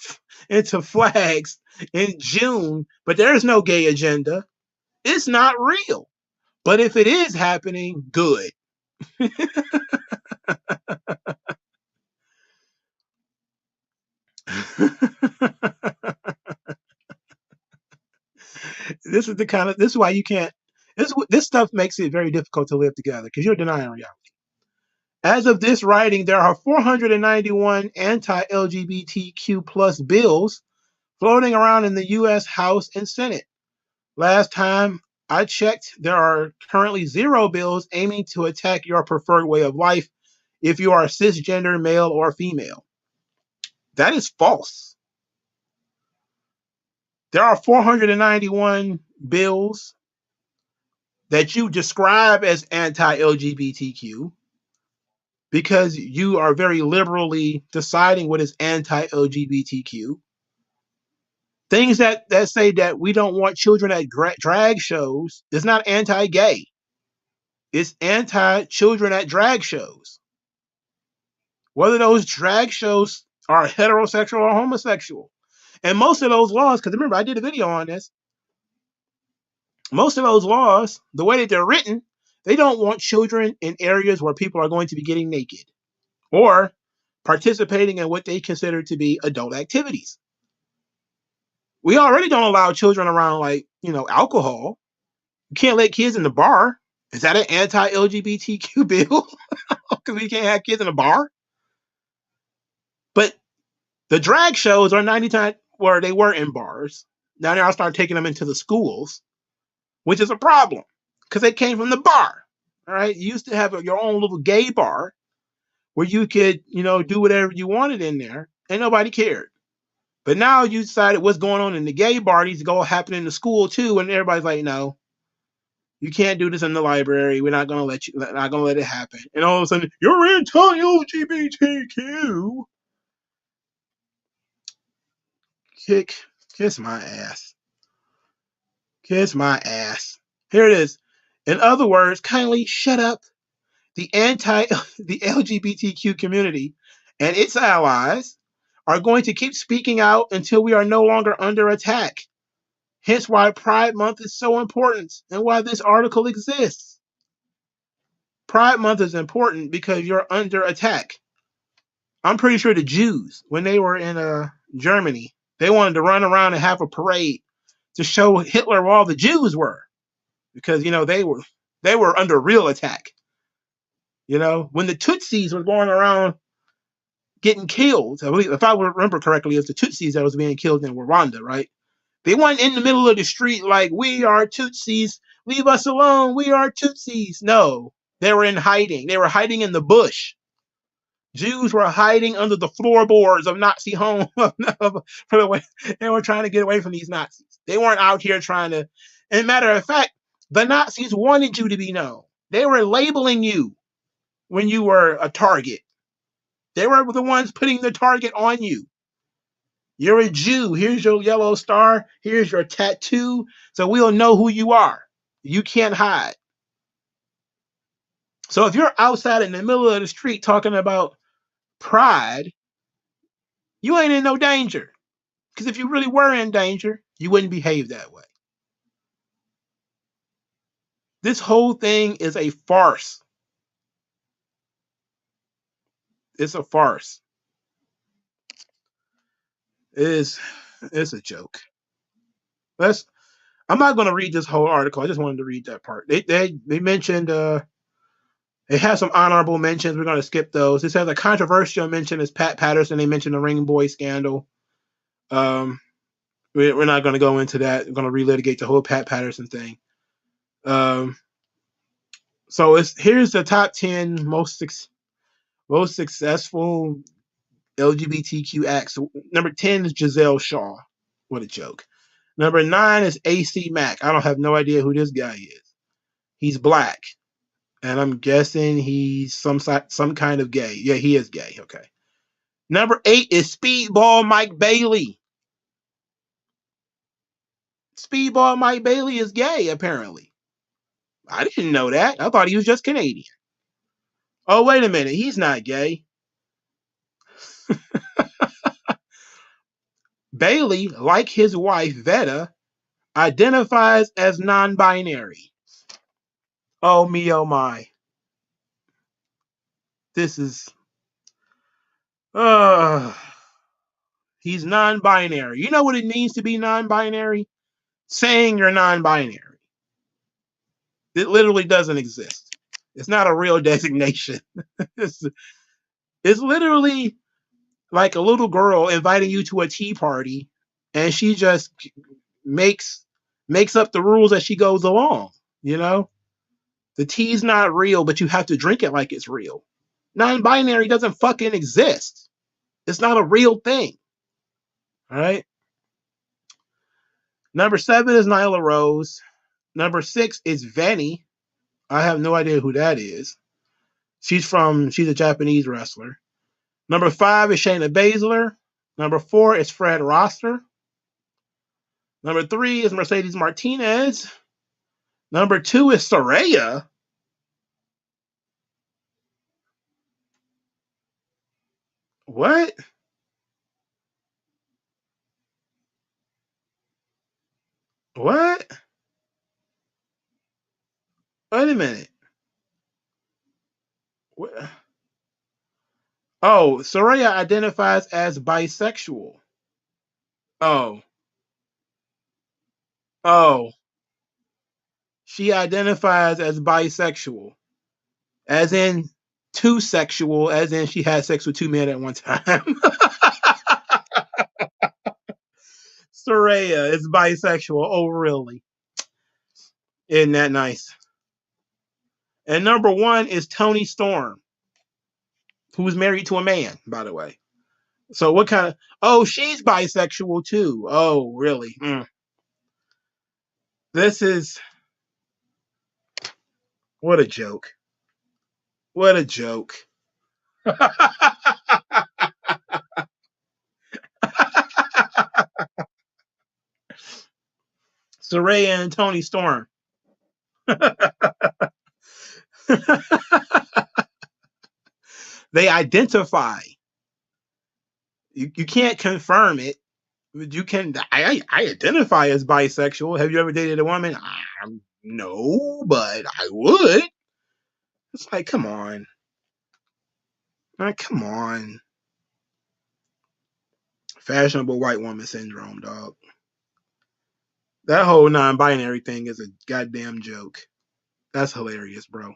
flags in June, but there's no gay agenda. It's not real. But if it is happening, good. This is why you can't. This stuff makes it very difficult to live together because you're denying reality. As of this writing, there are 491 anti-LGBTQ plus bills floating around in the U.S. House and Senate. Last time I checked, there are currently 0 bills aiming to attack your preferred way of life if you are cisgender, male, or female. That is false. There are 491 bills that you describe as anti-LGBTQ because you are very liberally deciding what is anti-LGBTQ. Things that say that we don't want children at drag shows is not anti-gay. It's anti-children at drag shows. whether those drag shows are heterosexual or homosexual. And most of those laws, because remember, I did a video on this, most of those laws, the way that they're written, they don't want children in areas where people are going to be getting naked or participating in what they consider to be adult activities. We already don't allow children around, like, alcohol. You can't let kids in the bar. Is that an anti-LGBTQ bill? Because we can't have kids in a bar? But the drag shows are 90 times where they were in bars. Now they'll start taking them into the schools, which is a problem because they came from the bar. All right. You used to have your own little gay bar where you could, do whatever you wanted in there and nobody cared. But now you decided what's going on in the gay bar needs to go happen in the school too. And everybody's like, no, you can't do this in the library. We're not going to not going to let it happen. And all of a sudden, you're anti-LGBTQ. Kiss my ass. Kiss my ass. Here it is. In other words, kindly shut up. The LGBTQ community and its allies are going to keep speaking out until we are no longer under attack. Hence why Pride Month is so important and why this article exists. Pride Month is important because you're under attack. I'm pretty sure the Jews, when they were in Germany, they wanted to run around and have a parade to show Hitler where all the Jews were, because they were under real attack. When the Tutsis were going around getting killed, I believe, if I remember correctly, it was the Tutsis that was being killed in Rwanda, right? They weren't in the middle of the street like, we are Tutsis, leave us alone, we are Tutsis. No, they were in hiding. They were hiding in the bush. Jews were hiding under the floorboards of Nazi homes. They were trying to get away from these Nazis. They weren't out here trying to. And matter of fact, the Nazis wanted you to be known. They were labeling you when you were a target. They were the ones putting the target on you. You're a Jew. Here's your yellow star. Here's your tattoo. So we'll know who you are. You can't hide. So if you're outside in the middle of the street talking about pride, you ain't in no danger. Because if you really were in danger, you wouldn't behave that way. This whole thing is a farce. It's a farce. It's a joke. I'm not going to read this whole article. I just wanted to read that part. They mentioned it has some honorable mentions. We're going to skip those. This has a controversial mention is Pat Patterson. They mentioned the Ring Boy scandal. We're not going to go into that. We're going to relitigate the whole Pat Patterson thing. So here's the top 10 most successful LGBTQ acts. Number 10 is Giselle Shaw. What a joke. Number 9 is AC Mack. I don't have no idea who this guy is. He's black, and I'm guessing he's some kind of gay. Yeah, he is gay. Okay. Number 8 is Speedball Mike Bailey. Speedball Mike Bailey is gay, apparently. I didn't know that. I thought he was just Canadian. Oh, wait a minute. He's not gay. Bailey, like his wife Veta, identifies as non-binary. Oh me, oh my. This is he's non-binary. You know what it means to be non-binary? Saying you're non-binary. It literally doesn't exist. It's not a real designation. it's literally like a little girl inviting you to a tea party and she just makes up the rules as she goes along, The tea's not real, but you have to drink it like it's real. Non-binary doesn't fucking exist. It's not a real thing. All right. Number 7 is Nyla Rose. Number 6 is Vanny. I have no idea who that is. She's a Japanese wrestler. Number 5 is Shayna Baszler. Number 4 is Fred Rosser. Number 3 is Mercedes Martinez. Number 2 is Saraya. What? What? Wait a minute. What? Oh, Soraya identifies as bisexual. Oh, oh, she identifies as bisexual, as in two sexual, as in she had sex with two men at one time. Soraya is bisexual. Oh, really? Isn't that nice? And number one is Tony Storm, who's married to a man, by the way. So what kind of? Oh, she's bisexual too. Oh, really? This is what a joke. What a joke. Soraya and Tony Storm. They identify. You can't confirm it. You can. I identify as bisexual. Have you ever dated a woman? No, but I would. It's like, come on. Like, come on. Fashionable white woman syndrome, dog. That whole non-binary thing is a goddamn joke. That's hilarious, bro.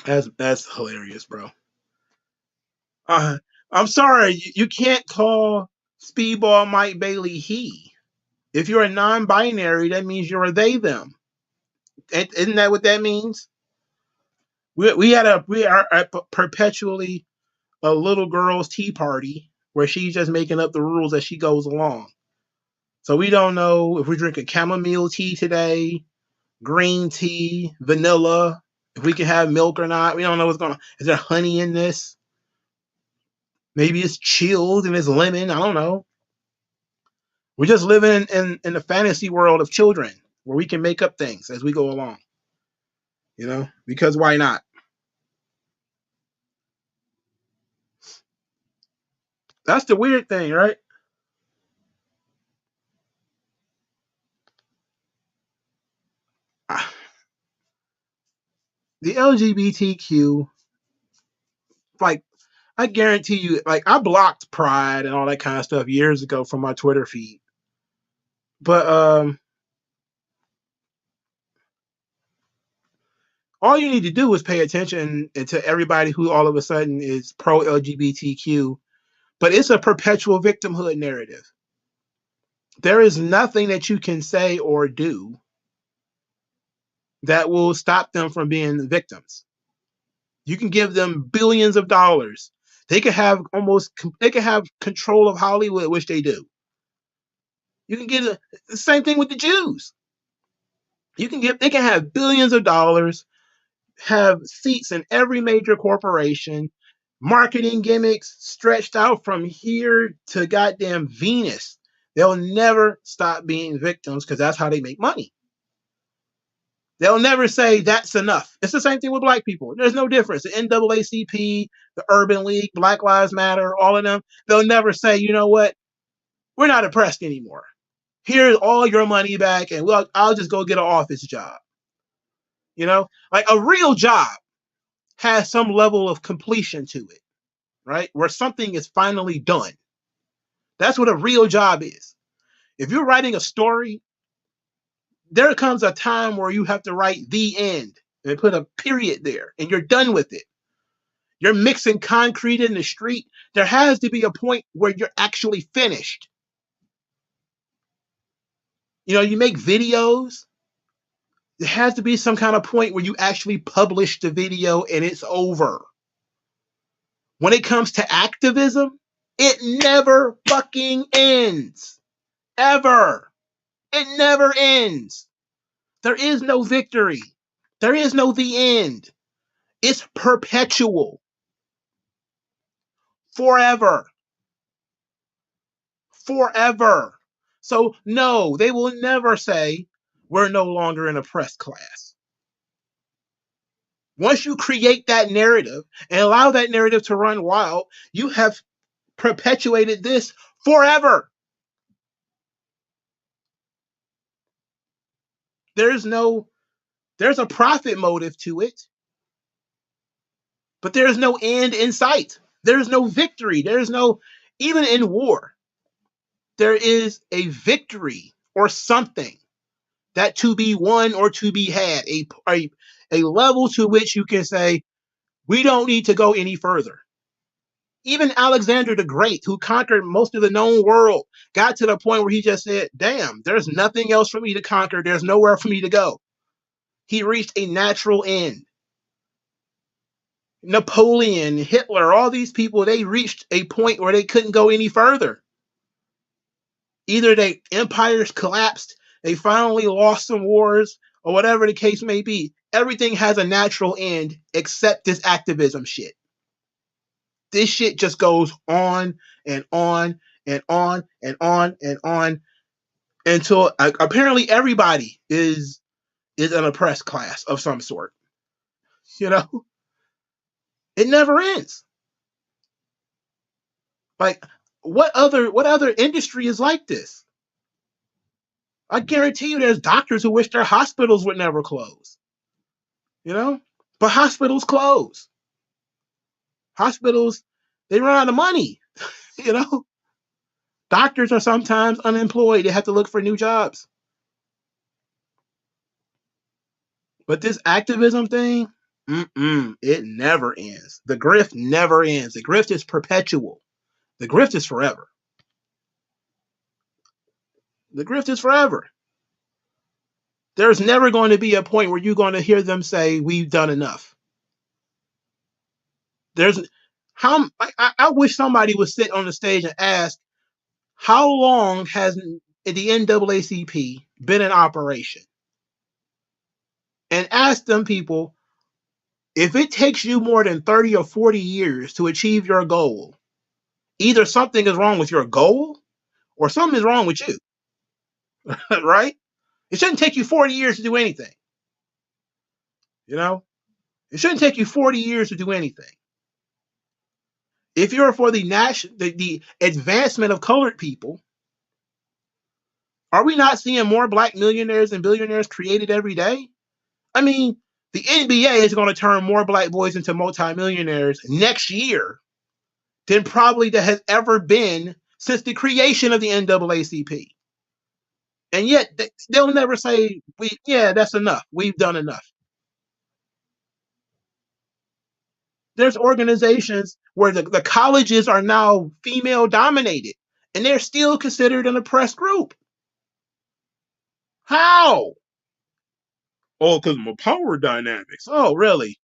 That's hilarious, bro. Uh, I'm sorry, you can't call Speedball Mike Bailey he. If you're a non-binary, that means you're a they them. Isn't that what that means? We are at perpetually a little girl's tea party where she's just making up the rules as she goes along. So we don't know if we're drinking chamomile tea today, green tea, vanilla, if we can have milk or not. We don't know what's going on. Is there honey in this? Maybe it's chilled and it's lemon. I don't know. We're just living in the fantasy world of children where we can make up things as we go along. Because why not? That's the weird thing, right? The LGBTQ, like, I guarantee you, like, I blocked Pride and all that kind of stuff years ago from my Twitter feed. But all you need to do is pay attention to everybody who all of a sudden is pro LGBTQ, but it's a perpetual victimhood narrative. There is nothing that you can say or do that will stop them from being victims. You can give them billions of dollars. They could have control of Hollywood, which they do. You can get the same thing with the Jews. They can have billions of dollars, have seats in every major corporation, marketing gimmicks stretched out from here to goddamn Venus. They'll never stop being victims because that's how they make money. They'll never say that's enough. It's the same thing with black people. There's no difference. The NAACP, the Urban League, Black Lives Matter, all of them, they'll never say, you know what? We're not oppressed anymore. Here's all your money back, and I'll just go get an office job. Like a real job has some level of completion to it, right? Where something is finally done. That's what a real job is. If you're writing a story, there comes a time where you have to write the end and put a period there, and you're done with it. You're mixing concrete in the street. There has to be a point where you're actually finished. You make videos. There has to be some kind of point where you actually publish the video and it's over. When it comes to activism, it never fucking ends. Ever. It never ends. There is no victory. There is no the end. It's perpetual. Forever. Forever. So, no, they will never say we're no longer an oppressed class. Once you create that narrative and allow that narrative to run wild, you have perpetuated this forever. There's no, there's a profit motive to it, but there's no end in sight. There's no victory. There's no, even in war, there is a victory or something that to be won or to be had, a level to which you can say, we don't need to go any further. Even Alexander the Great, who conquered most of the known world, got to the point where he just said, damn, there's nothing else for me to conquer. There's nowhere for me to go. He reached a natural end. Napoleon, Hitler, all these people, they reached a point where they couldn't go any further. Either their empires collapsed, they finally lost some wars, or whatever the case may be. Everything has a natural end except this activism shit. This shit just goes on and on and on and on and on until apparently everybody is an oppressed class of some sort. You know, it never ends. Like, what other industry is like this? I guarantee you, there's doctors who wish their hospitals would never close. You know, but hospitals close. Hospitals, they run out of money. You know, doctors are sometimes unemployed. They have to look for new jobs. But this activism thing, it never ends. The grift never ends. The grift is perpetual. The grift is forever. The grift is forever. There's never going to be a point where you're going to hear them say, we've done enough. There's how I wish somebody would sit on the stage and ask, how long has the NAACP been in operation? And ask them people, if it takes you more than 30 or 40 years to achieve your goal, either something is wrong with your goal or something is wrong with you. Right? It shouldn't take you 40 years to do anything. You know? It shouldn't take you 40 years to do anything. If you're for the advancement of colored people, are we not seeing more black millionaires and billionaires created every day? I mean, the NBA is going to turn more black boys into multimillionaires next year than probably there has ever been since the creation of the NAACP. And yet they'll never say, yeah, that's enough. We've done enough. There's organizations where the colleges are now female dominated and they're still considered an oppressed group. How? Oh, because of power dynamics. Oh, really?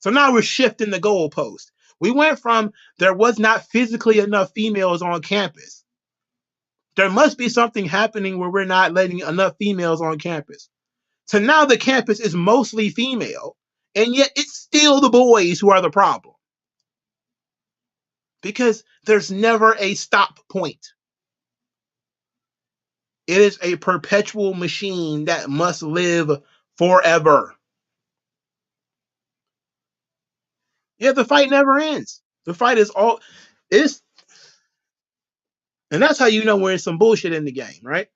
So now we're shifting the goalpost. We went from there was not physically enough females on campus. There must be something happening where we're not letting enough females on campus. So now the campus is mostly female, and yet it's still the boys who are the problem. Because there's never a stop point. It is a perpetual machine that must live forever. Yeah, the fight never ends. The fight is all it's and that's how you know when there's some bullshit in the game, right?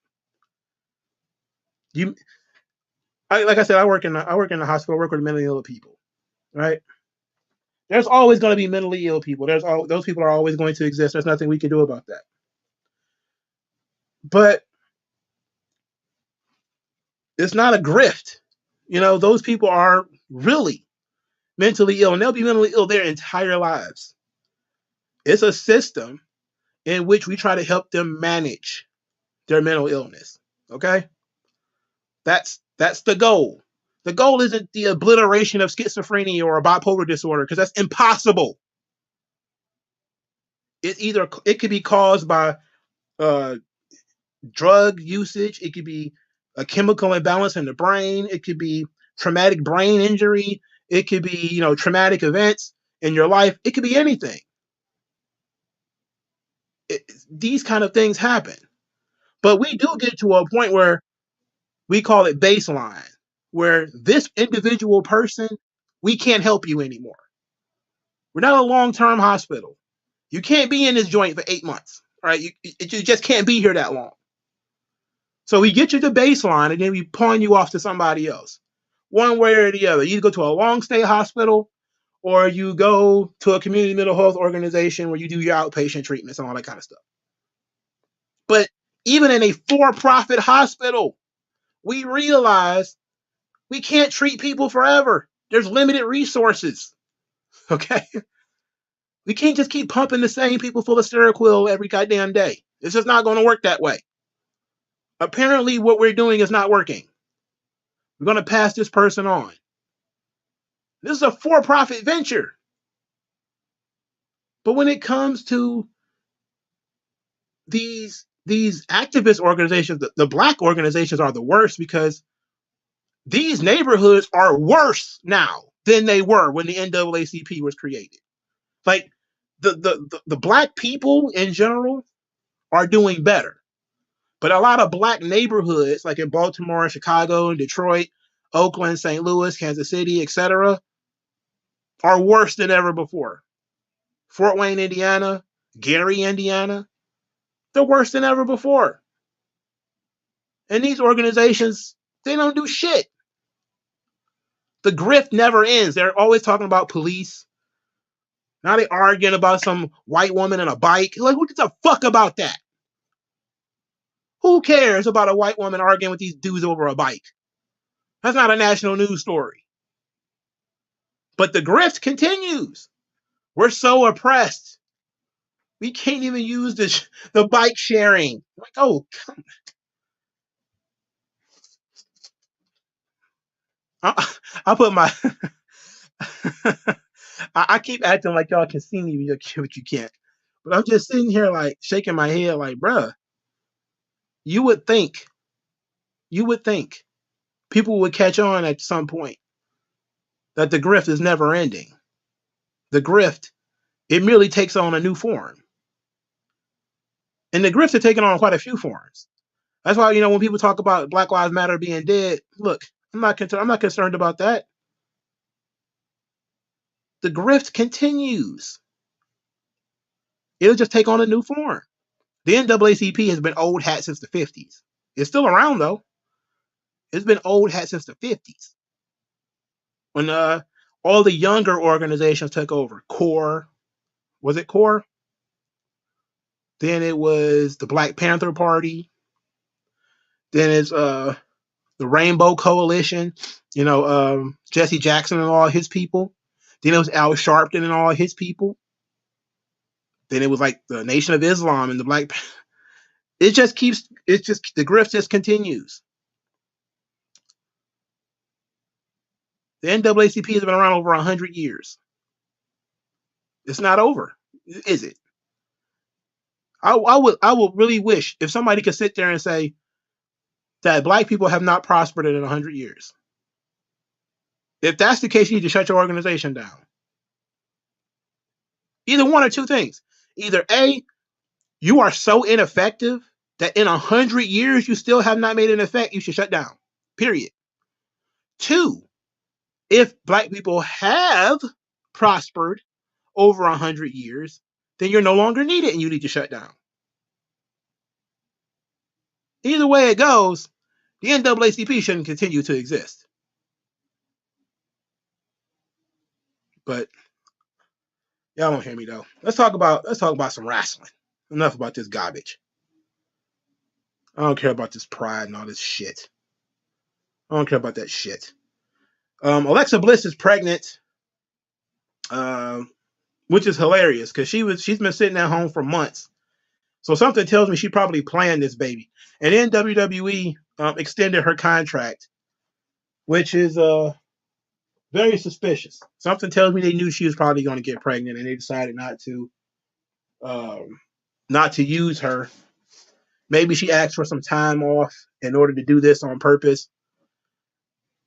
Like I said, I work in the hospital, I work with mentally ill people, right? There's always going to be mentally ill people. Those people are always going to exist. There's nothing we can do about that. But it's not a grift. You know, those people are really mentally ill, and they'll be mentally ill their entire lives. It's a system in which we try to help them manage their mental illness. Okay? That's the goal. The goal isn't the obliteration of schizophrenia or a bipolar disorder, because that's impossible. It could be caused by drug usage. It could be a chemical imbalance in the brain. It could be traumatic brain injury. It could be, traumatic events in your life. It could be anything. These kind of things happen. But we do get to a point where we call it baseline, where this individual person We can't help you anymore. We're not a long-term hospital. You can't be in this joint for 8 months, right? You just can't be here that long. So we get you to baseline, and then we pawn you off to somebody else. One way or the other. You go to a long-stay hospital, or you go to a community mental health organization where you do your outpatient treatments and all that kind of stuff. But even in a for-profit hospital, we realize we can't treat people forever. There's limited resources. Okay? We can't just keep pumping the same people full of Seroquel every goddamn day. It's just not going to work that way. Apparently, what we're doing is not working. We're going to pass this person on. This is a for-profit venture. But when it comes to these activist organizations, the black organizations are the worst, because these neighborhoods are worse now than they were when the NAACP was created. Like the black people in general are doing better. But a lot of black neighborhoods, like in Baltimore, Chicago, Detroit, Oakland, St. Louis, Kansas City, etc., are worse than ever before. Fort Wayne, Indiana, Gary, Indiana, they're worse than ever before. And these organizations, they don't do shit. The grift never ends. They're always talking about police. Now they're arguing about some white woman on a bike. Like, who gives a fuck about that? Who cares about a white woman arguing with these dudes over a bike? That's not a national news story. But the grift continues. We're so oppressed. We can't even use the bike sharing. Like, oh, come on. I'll put my... I keep acting like y'all can see me, but you can't. But I'm just sitting here like shaking my head like, bruh, you would think people would catch on at some point that the grift is never ending. The grift, it merely takes on a new form. And the grifts are taking on quite a few forms. That's why, when people talk about Black Lives Matter being dead, look, I'm not concerned about that. The grift continues. It'll just take on a new form. The NAACP has been old hat since the 50s. It's still around, though. It's been old hat since the 50s. When all the younger organizations took over. CORE. Was it CORE? Then it was the Black Panther Party. Then it's the Rainbow Coalition. Jesse Jackson and all his people. Then it was Al Sharpton and all his people. Then it was like the Nation of Islam and the Black. The grift just continues. The NAACP has been around over 100 years. It's not over, is it? I would really wish if somebody could sit there and say that black people have not prospered in 100 years. If that's the case, you need to shut your organization down. Either one or two things. Either A, you are so ineffective that in 100 years you still have not made an effect, you should shut down. Period. Two, if black people have prospered over 100 years, then you're no longer needed and you need to shut down. Either way it goes, the NAACP shouldn't continue to exist. But y'all don't hear me though. Let's talk about some wrestling. Enough about this garbage. I don't care about this pride and all this shit. I don't care about that shit. Alexa Bliss is pregnant, which is hilarious because she's been sitting at home for months. So something tells me she probably planned this baby. And then WWE extended her contract, which is very suspicious. Something tells me they knew she was probably going to get pregnant, and they decided not to use her. Maybe she asked for some time off in order to do this on purpose.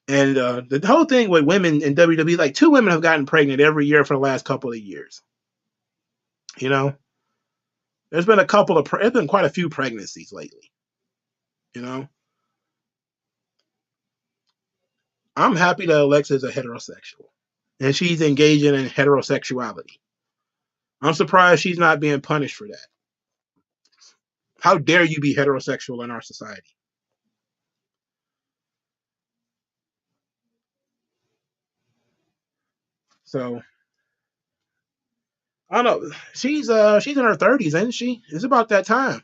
And the whole thing with women in WWE, like 2 women have gotten pregnant every year for the last couple of years. There's been there's been quite a few pregnancies lately. I'm happy that Alexa is a heterosexual. and she's engaging in heterosexuality. I'm surprised she's not being punished for that. How dare you be heterosexual in our society? So I don't know. She's in her 30s, isn't she? It's about that time.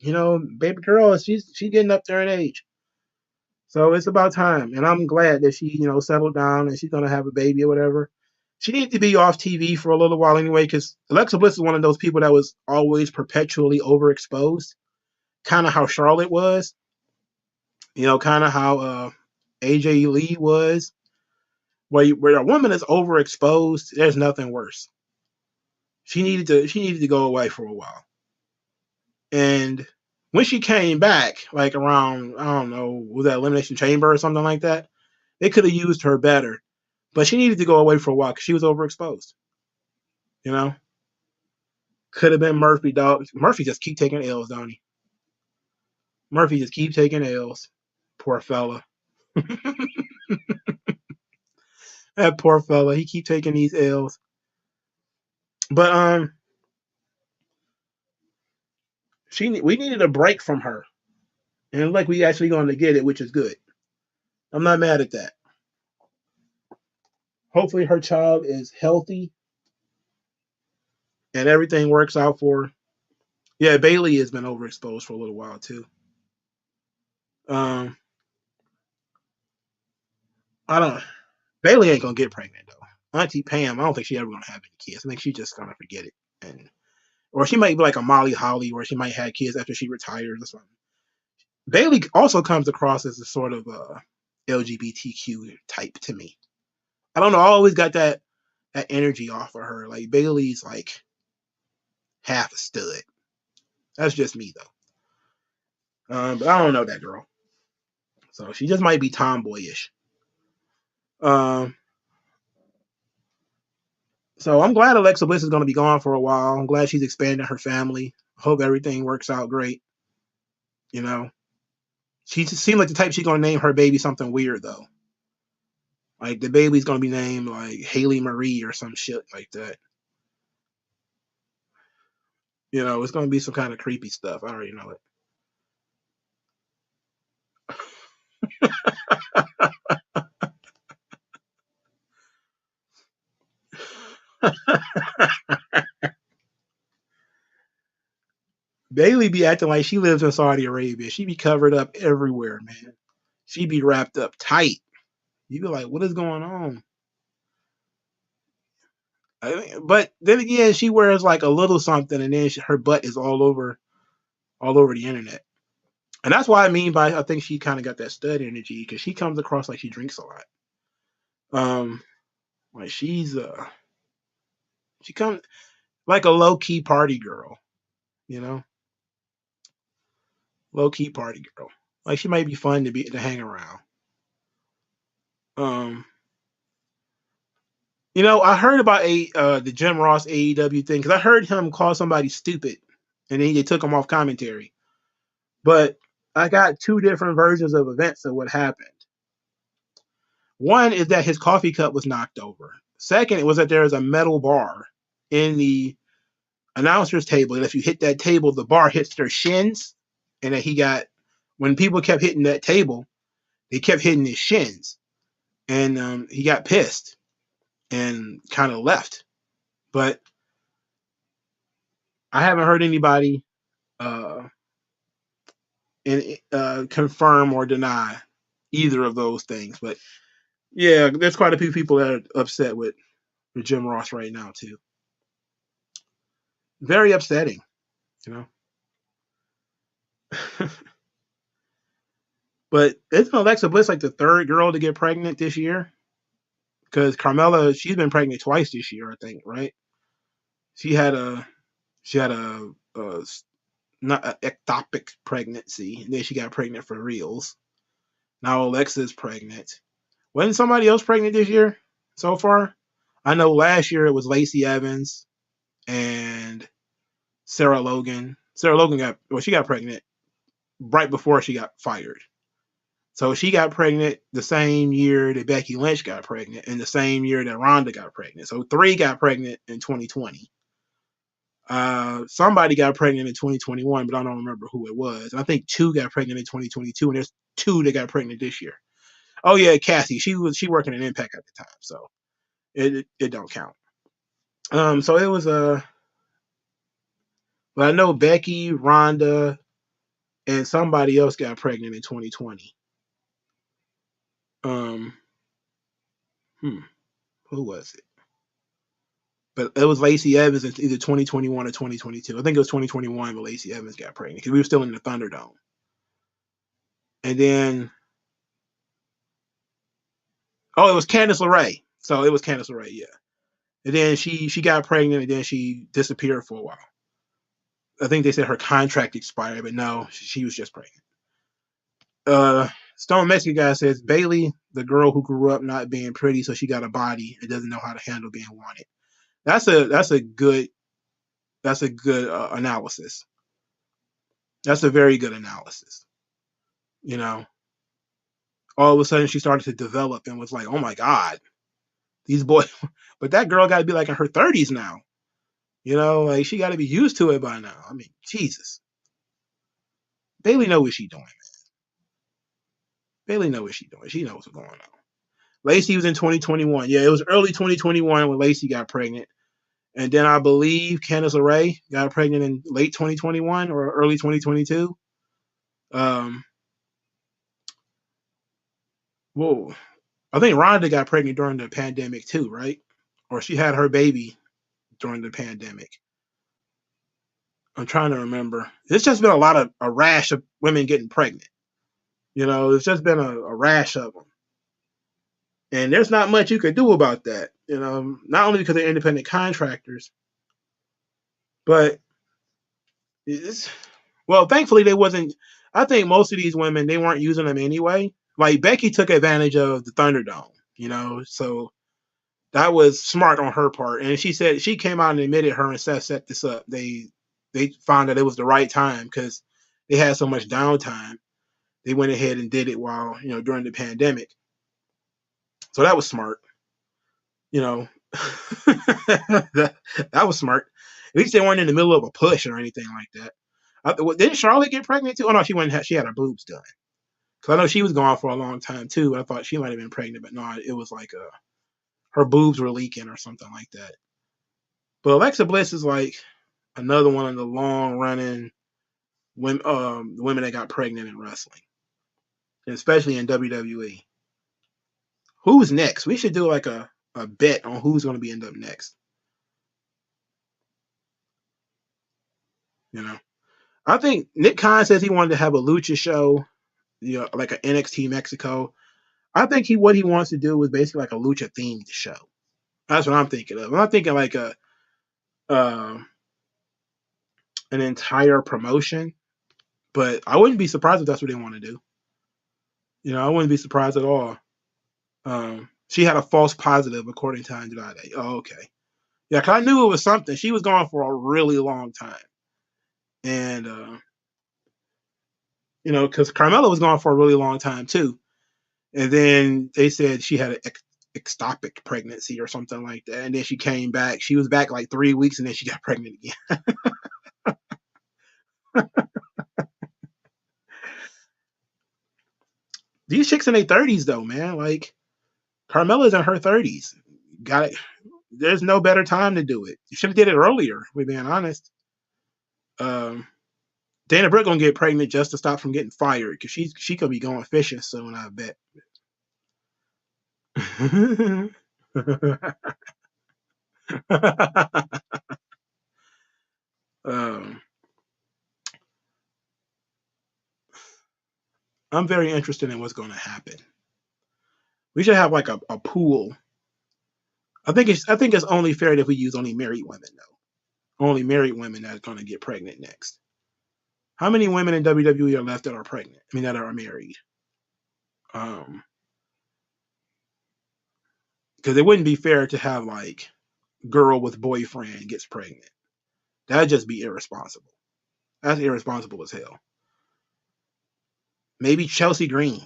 Baby girl, she's getting up there in age. So it's about time. And I'm glad that she, settled down and she's gonna have a baby or whatever. She needs to be off TV for a little while anyway, because Alexa Bliss is one of those people that was always perpetually overexposed. Kind of how Charlotte was, kind of how AJ Lee was. Where a woman is overexposed, there's nothing worse. She needed to go away for a while. And when she came back, like around, I don't know, was that Elimination Chamber or something like that? They could have used her better, but she needed to go away for a while because she was overexposed. You know, could have been Murphy, dog. Murphy just keep taking L's, don't he? Murphy just keep taking L's. Poor fella. That poor fella. He keep taking these L's. But we needed a break from her, and like we actually going to get it, which is good. I'm not mad at that. Hopefully, her child is healthy and everything works out for her. Yeah, Bailey has been overexposed for a little while too. Um, I don't. Bailey ain't gonna get pregnant though. Auntie Pam, I don't think she ever gonna have any kids. I think she's just gonna forget it, and or she might be like a Molly Holly, where she might have kids after she retires or something. Bailey also comes across as a sort of LGBTQ type to me. I don't know. I always got that energy off of her. Like Bailey's like half a stud. That's just me though. But I don't know that girl. So she just might be tomboyish. Um, so I'm glad Alexa Bliss is going to be gone for a while. I'm glad she's expanding her family. Hope everything works out great. You know, she just seemed like the type she's going to name her baby something weird though. Like the baby's going to be named like Haley Marie or some shit like that. It's going to be some kind of creepy stuff. I already know it. Bailey be acting like she lives in Saudi Arabia. She be covered up everywhere, man. She be wrapped up tight. You be like, what is going on? But then again, she wears like a little something, and then her butt is all over the internet. And that's why I think she kind of got that stud energy because she comes across like she drinks a lot. Um, like she comes like a low key party girl, you know, low key party girl. Like she might be fun to hang around. Um, I heard about the Jim Ross AEW thing because I heard him call somebody stupid, and then they took him off commentary. But I got two different versions of events of what happened. One is that his coffee cup was knocked over. Second, it was that there is a metal bar in the announcer's table, and if you hit that table, the bar hits their shins, and that when people kept hitting that table, they kept hitting his shins, and he got pissed and kind of left. But I haven't heard anybody uh, confirm or deny either of those things. But yeah, there's quite a few people that are upset with Jim Ross right now too. Very upsetting, you know. But isn't Alexa Bliss like the third girl to get pregnant this year? Because Carmella, she's been pregnant twice this year, I think, right? She had a she had a not an ectopic pregnancy, and then she got pregnant for reals. Now Alexa's pregnant. Wasn't somebody else pregnant this year so far? I know last year it was Lacey Evans and Sarah Logan. Sarah Logan she got pregnant right before she got fired. So she got pregnant the same year that Becky Lynch got pregnant, and the same year that Ronda got pregnant. So three got pregnant in 2020. Somebody got pregnant in 2021, but I don't remember who it was. And I think two got pregnant in 2022, and there's two that got pregnant this year. Oh yeah, Cassie. She working in Impact at the time, so it don't count. So it was but I know Becky, Ronda, and somebody else got pregnant in 2020. Um, hmm, who was it? But it was Lacey Evans in either 2021 or 2022. I think it was 2021 when Lacey Evans got pregnant because we were still in the Thunderdome. And then, oh, it was Candice LeRae. So it was Candice LeRae, yeah. And then she got pregnant and then she disappeared for a while. I think they said her contract expired, but no, she was just pregnant. Stone Mexican guy says Bailey, the girl who grew up not being pretty, so she got a body and doesn't know how to handle being wanted. That's a good analysis. That's a very good analysis. You know, all of a sudden she started to develop and was like, oh my god, these boys. But that girl got to be like in her 30s now. You know, like she got to be used to it by now. I mean, Jesus. Bailey know what she doing. Bailey know what she doing. She knows what's going on. Lacey was in 2021. Yeah, it was early 2021 when Lacey got pregnant. And then I believe Candice LeRae got pregnant in late 2021 or early 2022. Whoa. I think Rhonda got pregnant during the pandemic too, right? Or she had her baby during the pandemic. I'm trying to remember. It's just been a rash of women getting pregnant. You know, it's just been a rash of them. And there's not much you could do about that. You know, not only because they're independent contractors, but it's, well, thankfully they wasn't. I think most of these women they weren't using them anyway. Like Becky took advantage of the Thunderdome, you know, so that was smart on her part. And she said she came out and admitted her and Seth set this up. They found that it was the right time because they had so much downtime. They went ahead and did it while during the pandemic. So that was smart. You know, that was smart. At least they weren't in the middle of a push or anything like that. Didn't Charlotte get pregnant too? Oh no, she went. She had her boobs done. Because I know she was gone for a long time too. I thought she might have been pregnant, but no, it was like her boobs were leaking or something like that. But Alexa Bliss is like another one of the long running women that got pregnant in wrestling, especially in WWE. Who's next? We should do like a bet on who's going to be end up next. You know, I think Nick Khan says he wanted to have a lucha show, like an NXT Mexico. I think what he wants to do is basically like a lucha themed show. That's what I'm thinking of. I'm not thinking like uh, an entire promotion, but I wouldn't be surprised if that's what they want to do. I wouldn't be surprised at all. She had a false positive according to Andrade. Oh, okay. Yeah, cause I knew it was something. She was gone for a really long time, and because Carmella was gone for a really long time too, and then they said she had an ectopic pregnancy or something like that, and then she came back. She was back like 3 weeks, and then she got pregnant again. These chicks in their 30s though, man. Like Carmella's in her 30s. Got it. There's no better time to do it. You should have did it earlier. We're being honest. Um, Dana Brooke gonna get pregnant just to stop from getting fired because she could be going fishing soon. I bet. um, I'm very interested in what's going to happen. We should have like a pool. I think it's only fair if we use only married women though. Only married women that's going to get pregnant next. How many women in WWE are left that are pregnant? I mean that are married. Um, because it wouldn't be fair to have like girl with boyfriend gets pregnant. That'd just be irresponsible. That's irresponsible as hell. Maybe Chelsea Green.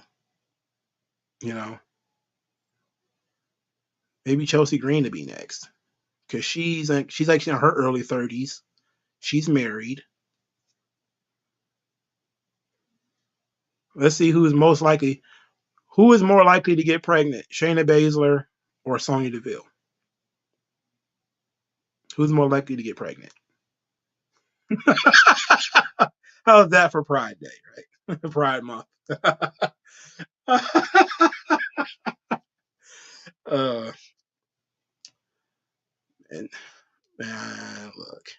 You know, maybe Chelsea Green to be next because she's like in her early 30s. She's married. Let's see who's most likely. Who is more likely to get pregnant, Shayna Baszler or Sonya Deville? Who's more likely to get pregnant? How's that for Pride Day, right? Pride Month. uh, and man, look,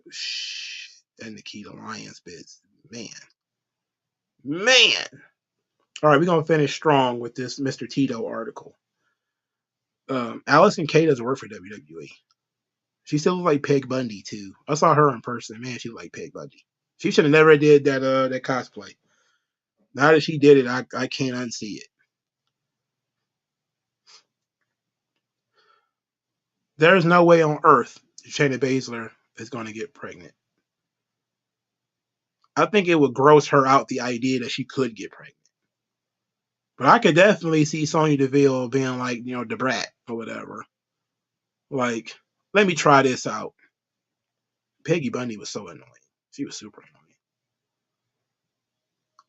shh, and Nikita Lyons bits, man, man. All right, we're gonna finish strong with this Mr. Tito article. Allison Kay doesn't work for WWE. She still looks like Peg Bundy too. I saw her in person. Man, she looked like Peg Bundy. She should have never did that cosplay. Now that she did it, I can't unsee it. There's no way on earth Shayna Baszler is going to get pregnant. I think it would gross her out the idea that she could get pregnant. But I could definitely see Sonya Deville being like, the brat or whatever. Like, let me try this out. Peggy Bundy was so annoying. She was super annoying.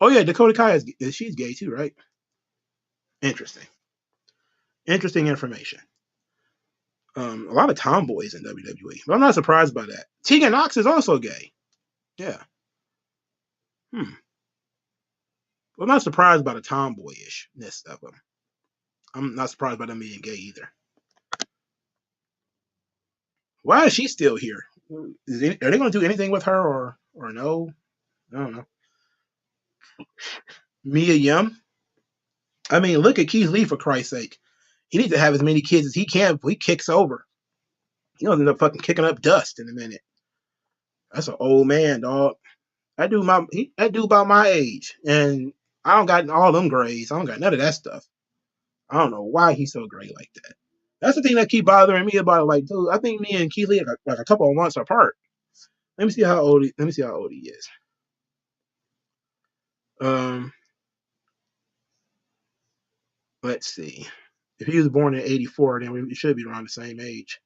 Oh yeah, Dakota Kai she's gay too, right? Interesting. Interesting information. A lot of tomboys in WWE, but I'm not surprised by that. Tegan Knox is also gay. Yeah. Hmm. Well, I'm not surprised by the tomboyishness of them. I'm not surprised by them being gay either. Why is she still here? Are they going to do anything with her or no? I don't know. Mia Yim. I mean, look at Keith Lee for Christ's sake. He needs to have as many kids as he can before he kicks over. He'll end up fucking kicking up dust in a minute. That's an old man, dog. That dude about my age, and I don't got all them grades. I don't got none of that stuff. I don't know why he's so great like that. That's the thing that keep bothering me about it. Like, dude, I think me and Keith Lee are like a couple of months apart. Let me see how old he is. Um, let's see. If he was born in '84, then we should be around the same age.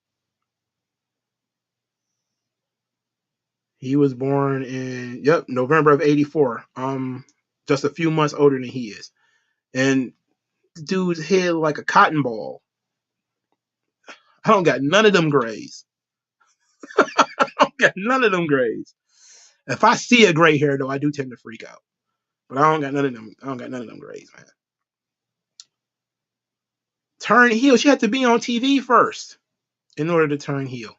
He was born in November of '84. Just a few months older than he is, and dude's head like a cotton ball. I don't got none of them grays. I don't got none of them grays. If I see a gray hair though, I do tend to freak out. But I don't got none of them. I don't got none of them grays, man. Turn heel. She had to be on TV first in order to turn heel.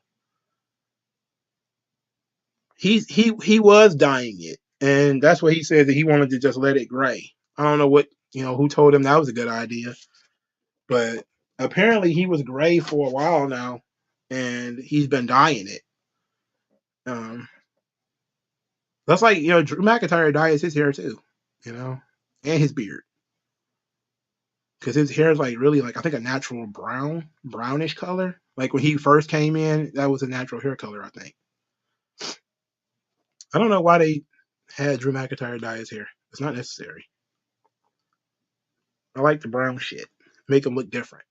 He was dyeing it, and that's what he said that he wanted to just let it gray. I don't know who told him that was a good idea, but apparently he was gray for a while now, and he's been dyeing it. That's like Drew McIntyre dyes his hair too, and his beard, because his hair is like really like I think a natural brownish color. Like when he first came in, that was a natural hair color, I think. I don't know why they had Drew McIntyre dye his hair. It's not necessary. I like the brown shit. Make him look different.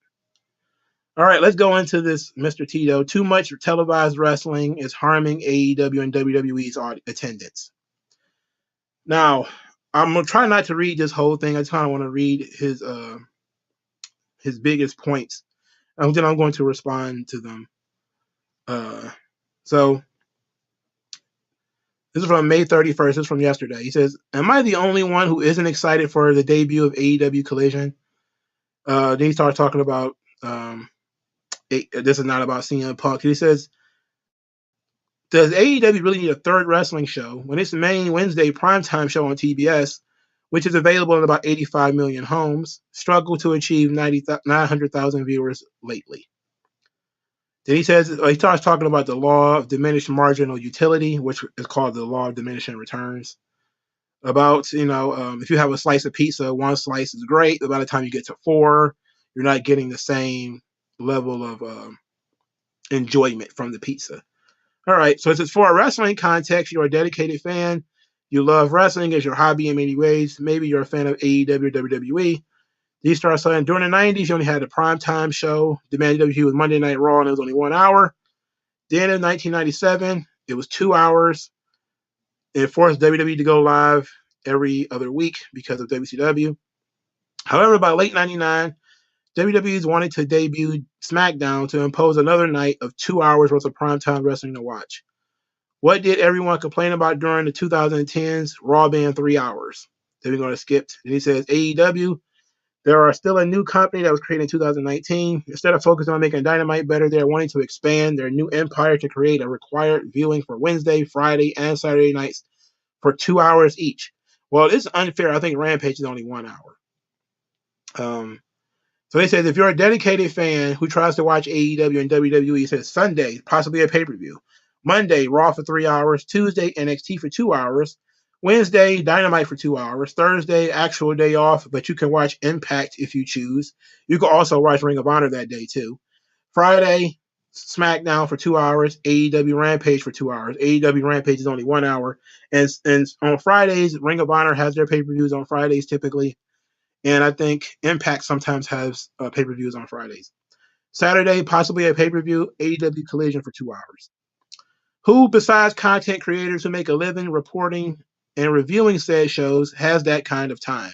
All right, let's go into this, Mr. Tito. Too much televised wrestling is harming AEW and WWE's attendance. Now, I'm gonna try not to read this whole thing. I just kind of want to read his biggest points, and then I'm going to respond to them. So this is from May 31st. This is from yesterday. He says, "Am I the only one who isn't excited for the debut of AEW Collision?" Then he starts talking about this is not about CM Punk. He says, "Does AEW really need a third wrestling show when its main Wednesday primetime show on TBS, which is available in about 85 million homes, struggled to achieve 900,000 viewers lately?" Then he says he starts talking about the law of diminished marginal utility, which is called the law of diminishing returns. About if you have a slice of pizza, one slice is great, but by the time you get to four, you're not getting the same level of enjoyment from the pizza. All right, so it says, for a wrestling context, you're a dedicated fan. You love wrestling as your hobby in many ways. Maybe you're a fan of AEW or WWE. These started selling during the 90s. You only had a primetime show. Demand WWE was Monday Night Raw, and it was only 1 hour. Then in 1997, it was 2 hours. It forced WWE to go live every other week because of WCW. However, by late 99, WWE's wanted to debut SmackDown to impose another night of 2 hours worth of primetime wrestling to watch. What did everyone complain about during the 2010s? Raw being 3 hours. Then we're going to skip. And he says AEW, there are still a new company that was created in 2019. Instead of focusing on making Dynamite better, they're wanting to expand their new empire to create a required viewing for Wednesday, Friday, and Saturday nights for 2 hours each. Well, it's unfair. I think Rampage is only 1 hour. So they said if you're a dedicated fan who tries to watch AEW and WWE, it says Sunday, possibly a pay-per-view. Monday, Raw for 3 hours. Tuesday, NXT for 2 hours. Wednesday, Dynamite for 2 hours. Thursday, actual day off, but you can watch Impact if you choose. You can also watch Ring of Honor that day too. Friday, SmackDown for 2 hours. AEW Rampage for 2 hours. AEW Rampage is only 1 hour. And on Fridays, Ring of Honor has their pay-per-views on Fridays typically. And I think Impact sometimes has pay-per-views on Fridays. Saturday, possibly a pay-per-view. AEW Collision for 2 hours. Who, besides content creators who make a living reporting and reviewing said shows, has that kind of time?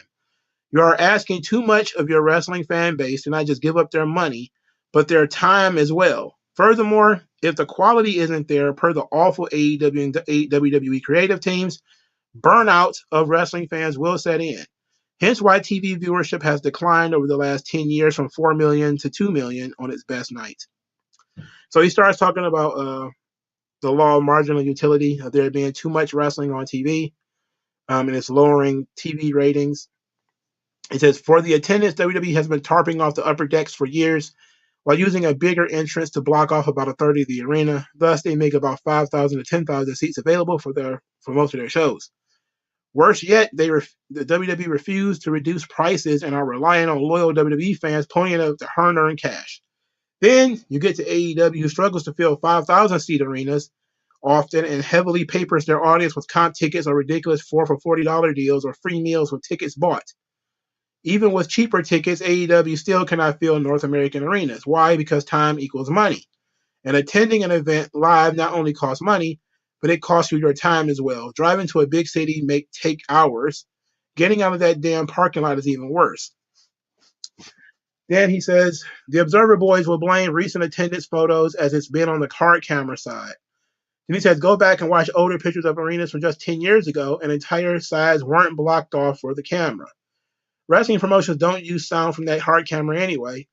You are asking too much of your wrestling fan base to not just give up their money, but their time as well. Furthermore, if the quality isn't there per the awful AEW and WWE creative teams, burnout of wrestling fans will set in. Hence why TV viewership has declined over the last 10 years from 4 million to 2 million on its best night. So he starts talking about the law of marginal utility, of there being too much wrestling on TV, and it's lowering TV ratings. It says, for the attendance, WWE has been tarping off the upper decks for years while using a bigger entrance to block off about a third of the arena. Thus, they make about 5,000 to 10,000 seats available for most of their shows. Worse yet, the WWE refused to reduce prices and are relying on loyal WWE fans ponying up to hard-earned cash. Then you get to AEW, who struggles to fill 5,000-seat arenas often and heavily papers their audience with comp tickets or ridiculous $4 for $40 deals or free meals with tickets bought. Even with cheaper tickets, AEW still cannot fill North American arenas. Why? Because time equals money. And attending an event live not only costs money, but it costs you your time as well. Driving to a big city may take hours. Getting out of that damn parking lot is even worse. Then he says, the Observer Boys will blame recent attendance photos as it's been on the card camera side. Then he says, go back and watch older pictures of arenas from just 10 years ago, and entire sides weren't blocked off for the camera. Wrestling promotions don't use sound from that hard camera anyway,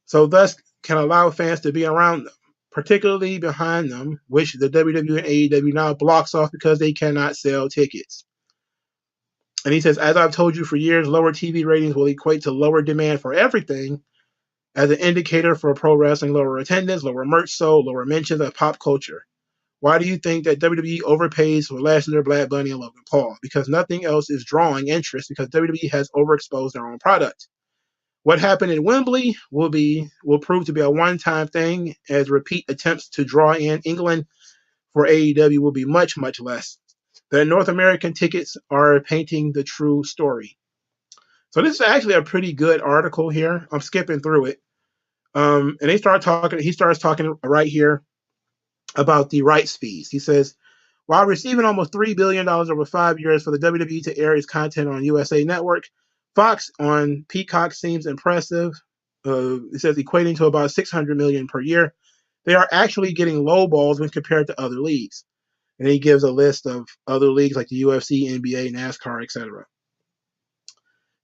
so thus can allow fans to be around them, particularly behind them, which the WWE and AEW now blocks off because they cannot sell tickets. And he says, as I've told you for years, lower TV ratings will equate to lower demand for everything. As an indicator for pro wrestling, lower attendance, lower merch sold, lower mentions of pop culture. Why do you think that WWE overpays for Lashley, Bad Bunny, and Logan Paul? Because nothing else is drawing interest because WWE has overexposed their own product. What happened in Wembley will prove to be a one-time thing, as repeat attempts to draw in England for AEW will be much, much less. The North American tickets are painting the true story. So this is actually a pretty good article here. I'm skipping through it. And he starts talking right here about the rights fees. He says, while receiving almost $3 billion over 5 years for the WWE to air its content on USA Network, Fox on Peacock seems impressive. It says equating to about $600 million per year. They are actually getting low balls when compared to other leagues. And he gives a list of other leagues like the UFC, NBA, NASCAR, etc.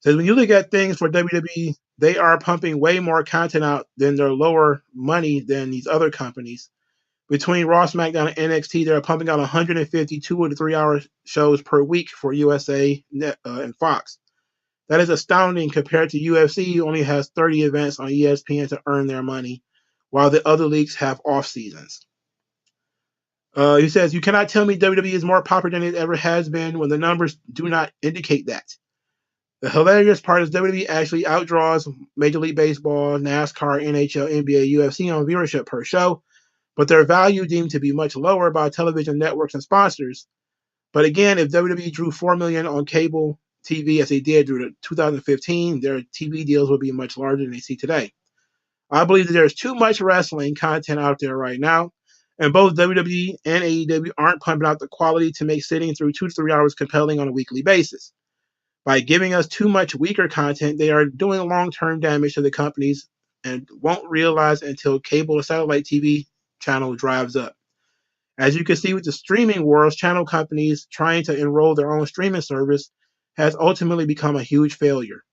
Says when you look at things for WWE, they are pumping way more content out than their lower money than these other companies. Between Raw, SmackDown, and NXT, they're pumping out 150 2 to 3 hour shows per week for USA and Fox. That is astounding compared to UFC, who only has 30 events on ESPN to earn their money, while the other leagues have off seasons. He says, you cannot tell me WWE is more popular than it ever has been when the numbers do not indicate that. The hilarious part is WWE actually outdraws Major League Baseball, NASCAR, NHL, NBA, UFC on viewership per show, but their value deemed to be much lower by television networks and sponsors. But again, if WWE drew 4 million on cable TV as they did through 2015, their TV deals would be much larger than they see today. I believe that there's too much wrestling content out there right now, and both WWE and AEW aren't pumping out the quality to make sitting through 2 to 3 hours compelling on a weekly basis. By giving us too much weaker content, they are doing long-term damage to the companies and won't realize until cable or satellite TV channel drives up. As you can see with the streaming wars, channel companies trying to enroll their own streaming service has ultimately become a huge failure.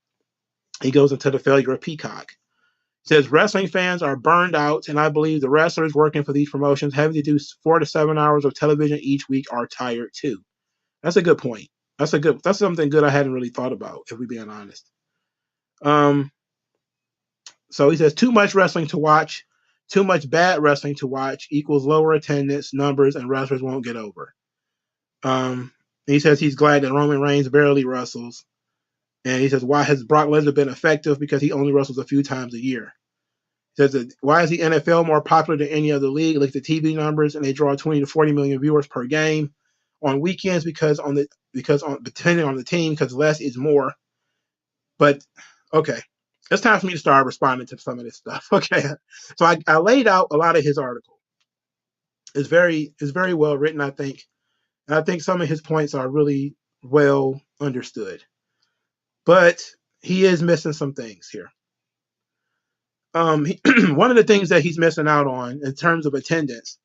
He goes into the failure of Peacock. He says wrestling fans are burned out, and I believe the wrestlers working for these promotions having to do 4 to 7 hours of television each week are tired too. That's a good point. That's something good I hadn't really thought about, if we're being honest. So he says too much wrestling to watch, too much bad wrestling to watch equals lower attendance numbers, and wrestlers won't get over. He says he's glad that Roman Reigns barely wrestles. And he says, why has Brock Lesnar been effective? Because he only wrestles a few times a year. He says, why is the NFL more popular than any other league? Look at the TV numbers, and they draw 20 to 40 million viewers per game. On weekends, depending on the team, because less is more. But okay, it's time for me to start responding to some of this stuff. Okay, so I laid out a lot of his article. It's very well written, I think, and I think some of his points are really well understood. But he is missing some things here. One of the things that he's missing out on in terms of attendance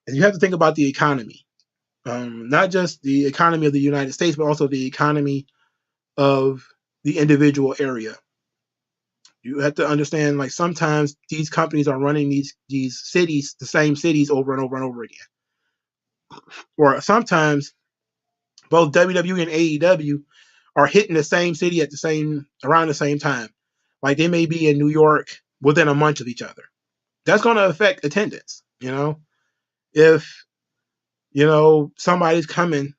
is you have to think about the economy. Not just the economy of the United States, but also the economy of the individual area. You have to understand, like, sometimes these companies are running these cities, the same cities over and over and over again. Or sometimes both WWE and AEW are hitting the same city around the same time. Like they may be in New York within a month of each other. That's going to affect attendance. If somebody's coming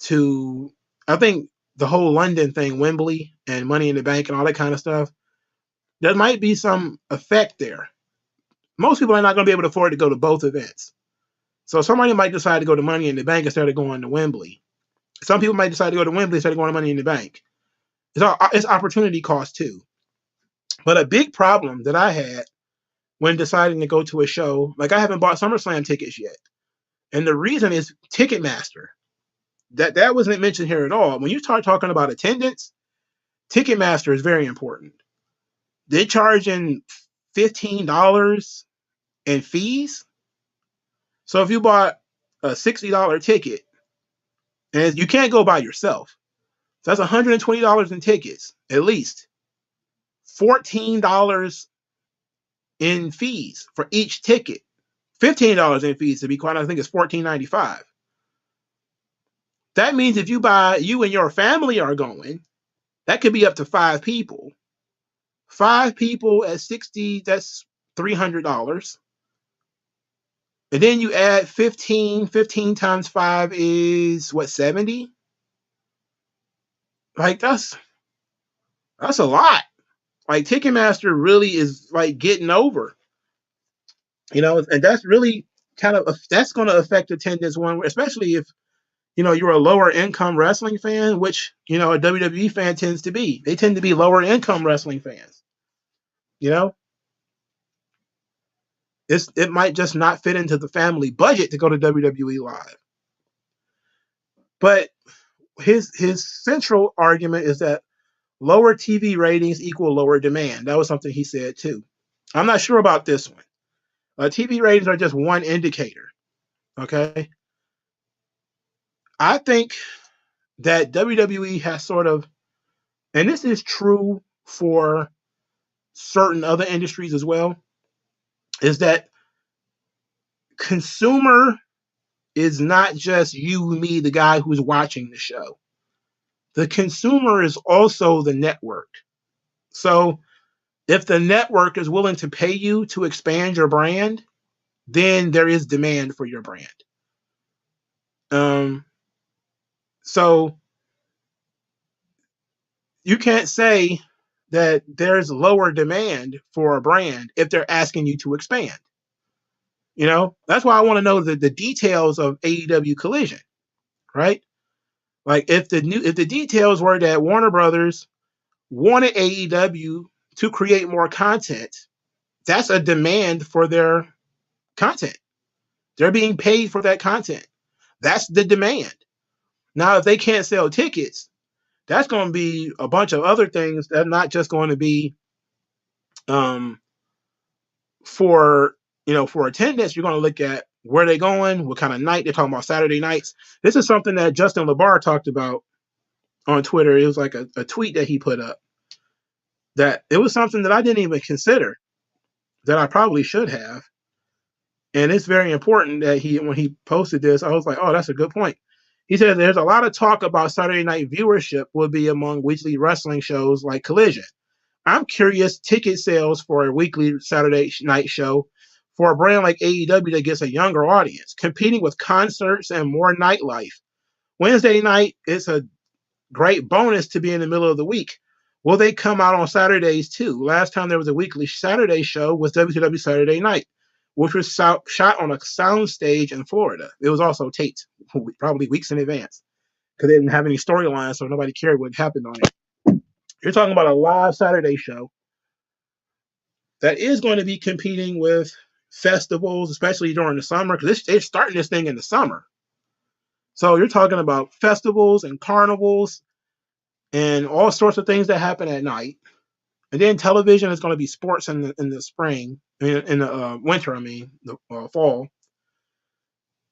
to, I think the whole London thing, Wembley and Money in the Bank and all that kind of stuff, there might be some effect there. Most people are not going to be able to afford to go to both events. So somebody might decide to go to Money in the Bank instead of going to Wembley. Some people might decide to go to Wembley instead of going to Money in the Bank. It's opportunity cost too. But a big problem that I had when deciding to go to a show, like I haven't bought SummerSlam tickets yet. And the reason is Ticketmaster. That wasn't mentioned here at all. When you start talking about attendance, Ticketmaster is very important. They're charging $15 in fees. So if you bought a $60 ticket, and you can't go by yourself, so that's $120 in tickets, at least. $14 in fees for each ticket. $15 in fees, to be quite honest. I think it's $14.95. That means if you and your family are going, that could be up to 5 people. 5 people at 60, that's $300. And then you add 15 times 5 is what, 70? Like that's a lot. Like Ticketmaster really is like getting over. And that's really that's going to affect attendance especially if you're a lower income wrestling fan, which a WWE fan tends to be. They tend to be lower income wrestling fans. It might just not fit into the family budget to go to WWE Live. But his central argument is that lower TV ratings equal lower demand. That was something he said too. I'm not sure about this one. TV ratings are just one indicator. Okay. I think that WWE has sort of, and this is true for certain other industries as well, is that consumer is not just you, me, the guy who's watching the show. The consumer is also the network. So if the network is willing to pay you to expand your brand, then there is demand for your brand. So you can't say that there's lower demand for a brand if they're asking you to expand. That's why I want to know the details of AEW Collision, right? Like if the details were that Warner Brothers wanted AEW to create more content, that's a demand for their content. They're being paid for that content. That's the demand. Now, if they can't sell tickets, that's going to be a bunch of other things. That's not just going to be um, for for attendance. You're going to look at where they're going, what kind of night they're talking about. Saturday nights. This is something that Justin LeBar talked about on Twitter. It was like a tweet that he put up. That it was something that I didn't even consider that I probably should have. And it's very important that when he posted this, I was like, oh, that's a good point. He said there's a lot of talk about Saturday night viewership will be among weekly wrestling shows like Collision. I'm curious ticket sales for a weekly Saturday night show for a brand like AEW that gets a younger audience, competing with concerts and more nightlife. Wednesday night is a great bonus to be in the middle of the week. Will they come out on Saturdays too? Last time there was a weekly Saturday show was WCW Saturday Night, which was shot on a sound stage in Florida. It was also taped probably weeks in advance because they didn't have any storylines, so nobody cared what happened on it. You're talking about a live Saturday show that is going to be competing with festivals, especially during the summer, because they're starting this thing in the summer. So you're talking about festivals and carnivals and all sorts of things that happen at night. And then television is going to be sports in the spring, in the winter. I mean, the fall.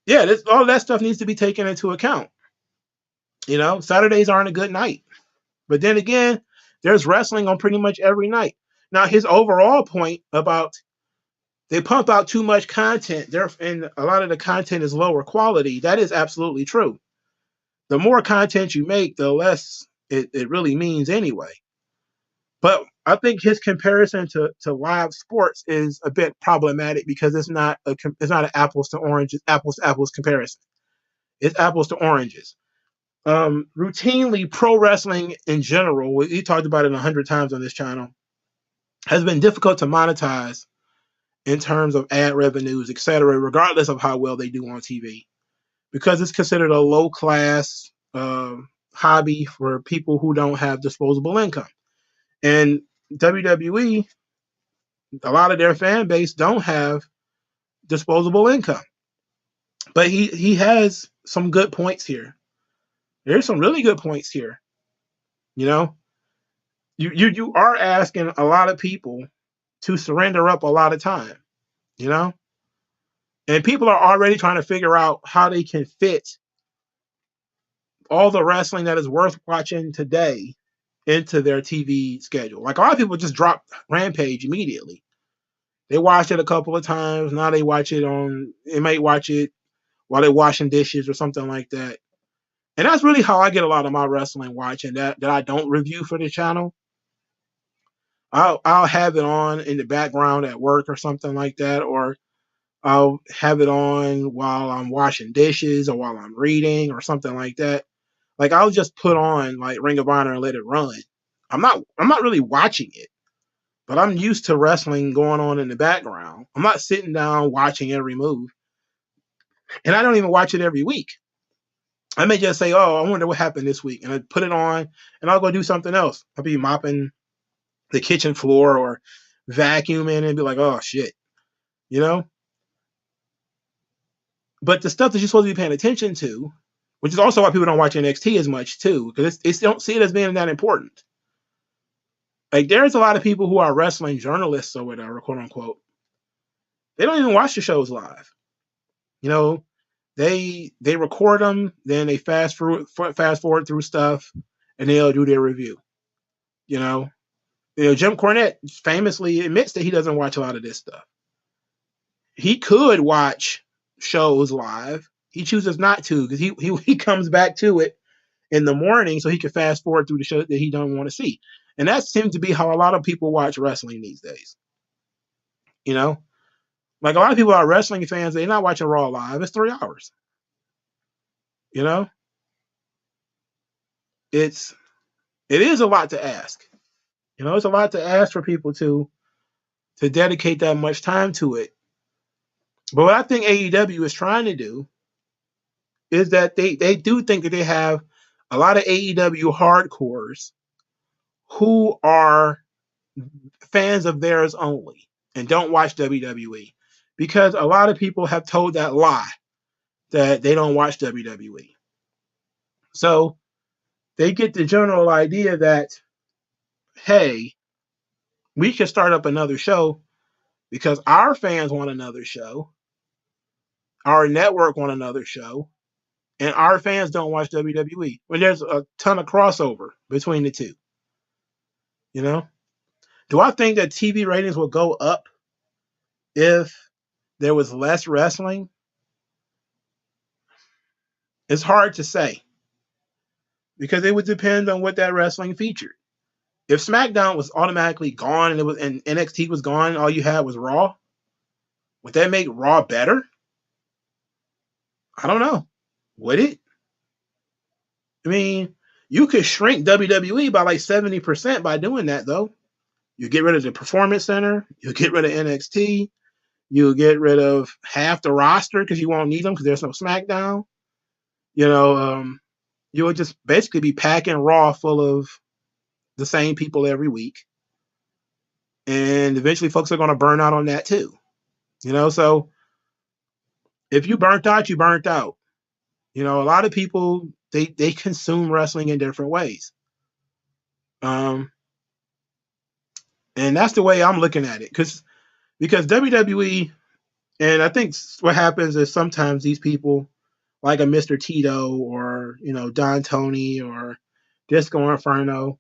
Yeah, all that stuff needs to be taken into account. Saturdays aren't a good night, but then again, there's wrestling on pretty much every night. Now, his overall point about they pump out too much content, and a lot of the content is lower quality. That is absolutely true. The more content you make, the less it really means anyway. But I think his comparison to live sports is a bit problematic because it's not an apples to oranges, apples to apples comparison. It's apples to oranges. Routinely, pro wrestling in general, we talked about it 100 times on this channel, has been difficult to monetize in terms of ad revenues, etc., regardless of how well they do on TV, because it's considered a low class hobby for people who don't have disposable income. And WWE, a lot of their fan base don't have disposable income. But he has some good points here. There's some really good points here. You are asking a lot of people to surrender up a lot of time, and people are already trying to figure out how they can fit all the wrestling that is worth watching today into their TV schedule. Like a lot of people just drop Rampage immediately. They watch it a couple of times. Now they might watch it while they're washing dishes or something like that. And that's really how I get a lot of my wrestling watching that I don't review for the channel. I'll have it on in the background at work or something like that, or I'll have it on while I'm washing dishes or while I'm reading or something like that. Like I'll just put on like Ring of Honor and let it run. I'm not really watching it, but I'm used to wrestling going on in the background. I'm not sitting down watching every move. And I don't even watch it every week. I may just say, oh, I wonder what happened this week. And I put it on and I'll go do something else. I'll be mopping the kitchen floor or vacuuming and be like, oh, shit. But the stuff that you're supposed to be paying attention to, which is also why people don't watch NXT as much, too, because they don't see it as being that important. Like, there's a lot of people who are wrestling journalists or whatever, quote unquote. They don't even watch the shows live. They record them, then they fast forward through stuff, and they'll do their review. Jim Cornette famously admits that he doesn't watch a lot of this stuff. He could watch shows live. He chooses not to because he comes back to it in the morning so he can fast forward through the show that he don't want to see. And that seems to be how a lot of people watch wrestling these days. Like a lot of people are wrestling fans, they're not watching Raw live. It's 3 hours. It is a lot to ask. It's a lot to ask for people to dedicate that much time to it. But what I think AEW is trying to do is that they do think that they have a lot of AEW hardcores who are fans of theirs only and don't watch WWE, because a lot of people have told that lie that they don't watch WWE. So they get the general idea that, hey, we should start up another show because our fans want another show, our network want another show, and our fans don't watch WWE. When there's a ton of crossover between the two, you know? Do I think that TV ratings will go up if there was less wrestling? It's hard to say because it would depend on what that wrestling featured. If SmackDown was automatically gone and NXT was gone and all you had was Raw, would that make Raw better? I don't know. Would it? I mean, you could shrink WWE by like 70% by doing that, though. You get rid of the Performance Center, you get rid of NXT, you get rid of half the roster because you won't need them because there's no SmackDown. You know, you would just basically be packing Raw full of the same people every week. And eventually folks are going to burn out on that too. You know, so if you burnt out, you burnt out. You know, a lot of people, they consume wrestling in different ways. And that's the way I'm looking at it. Because WWE, and I think what happens is sometimes these people, like a Mr. Tito or, you know, Don Tony or Disco Inferno,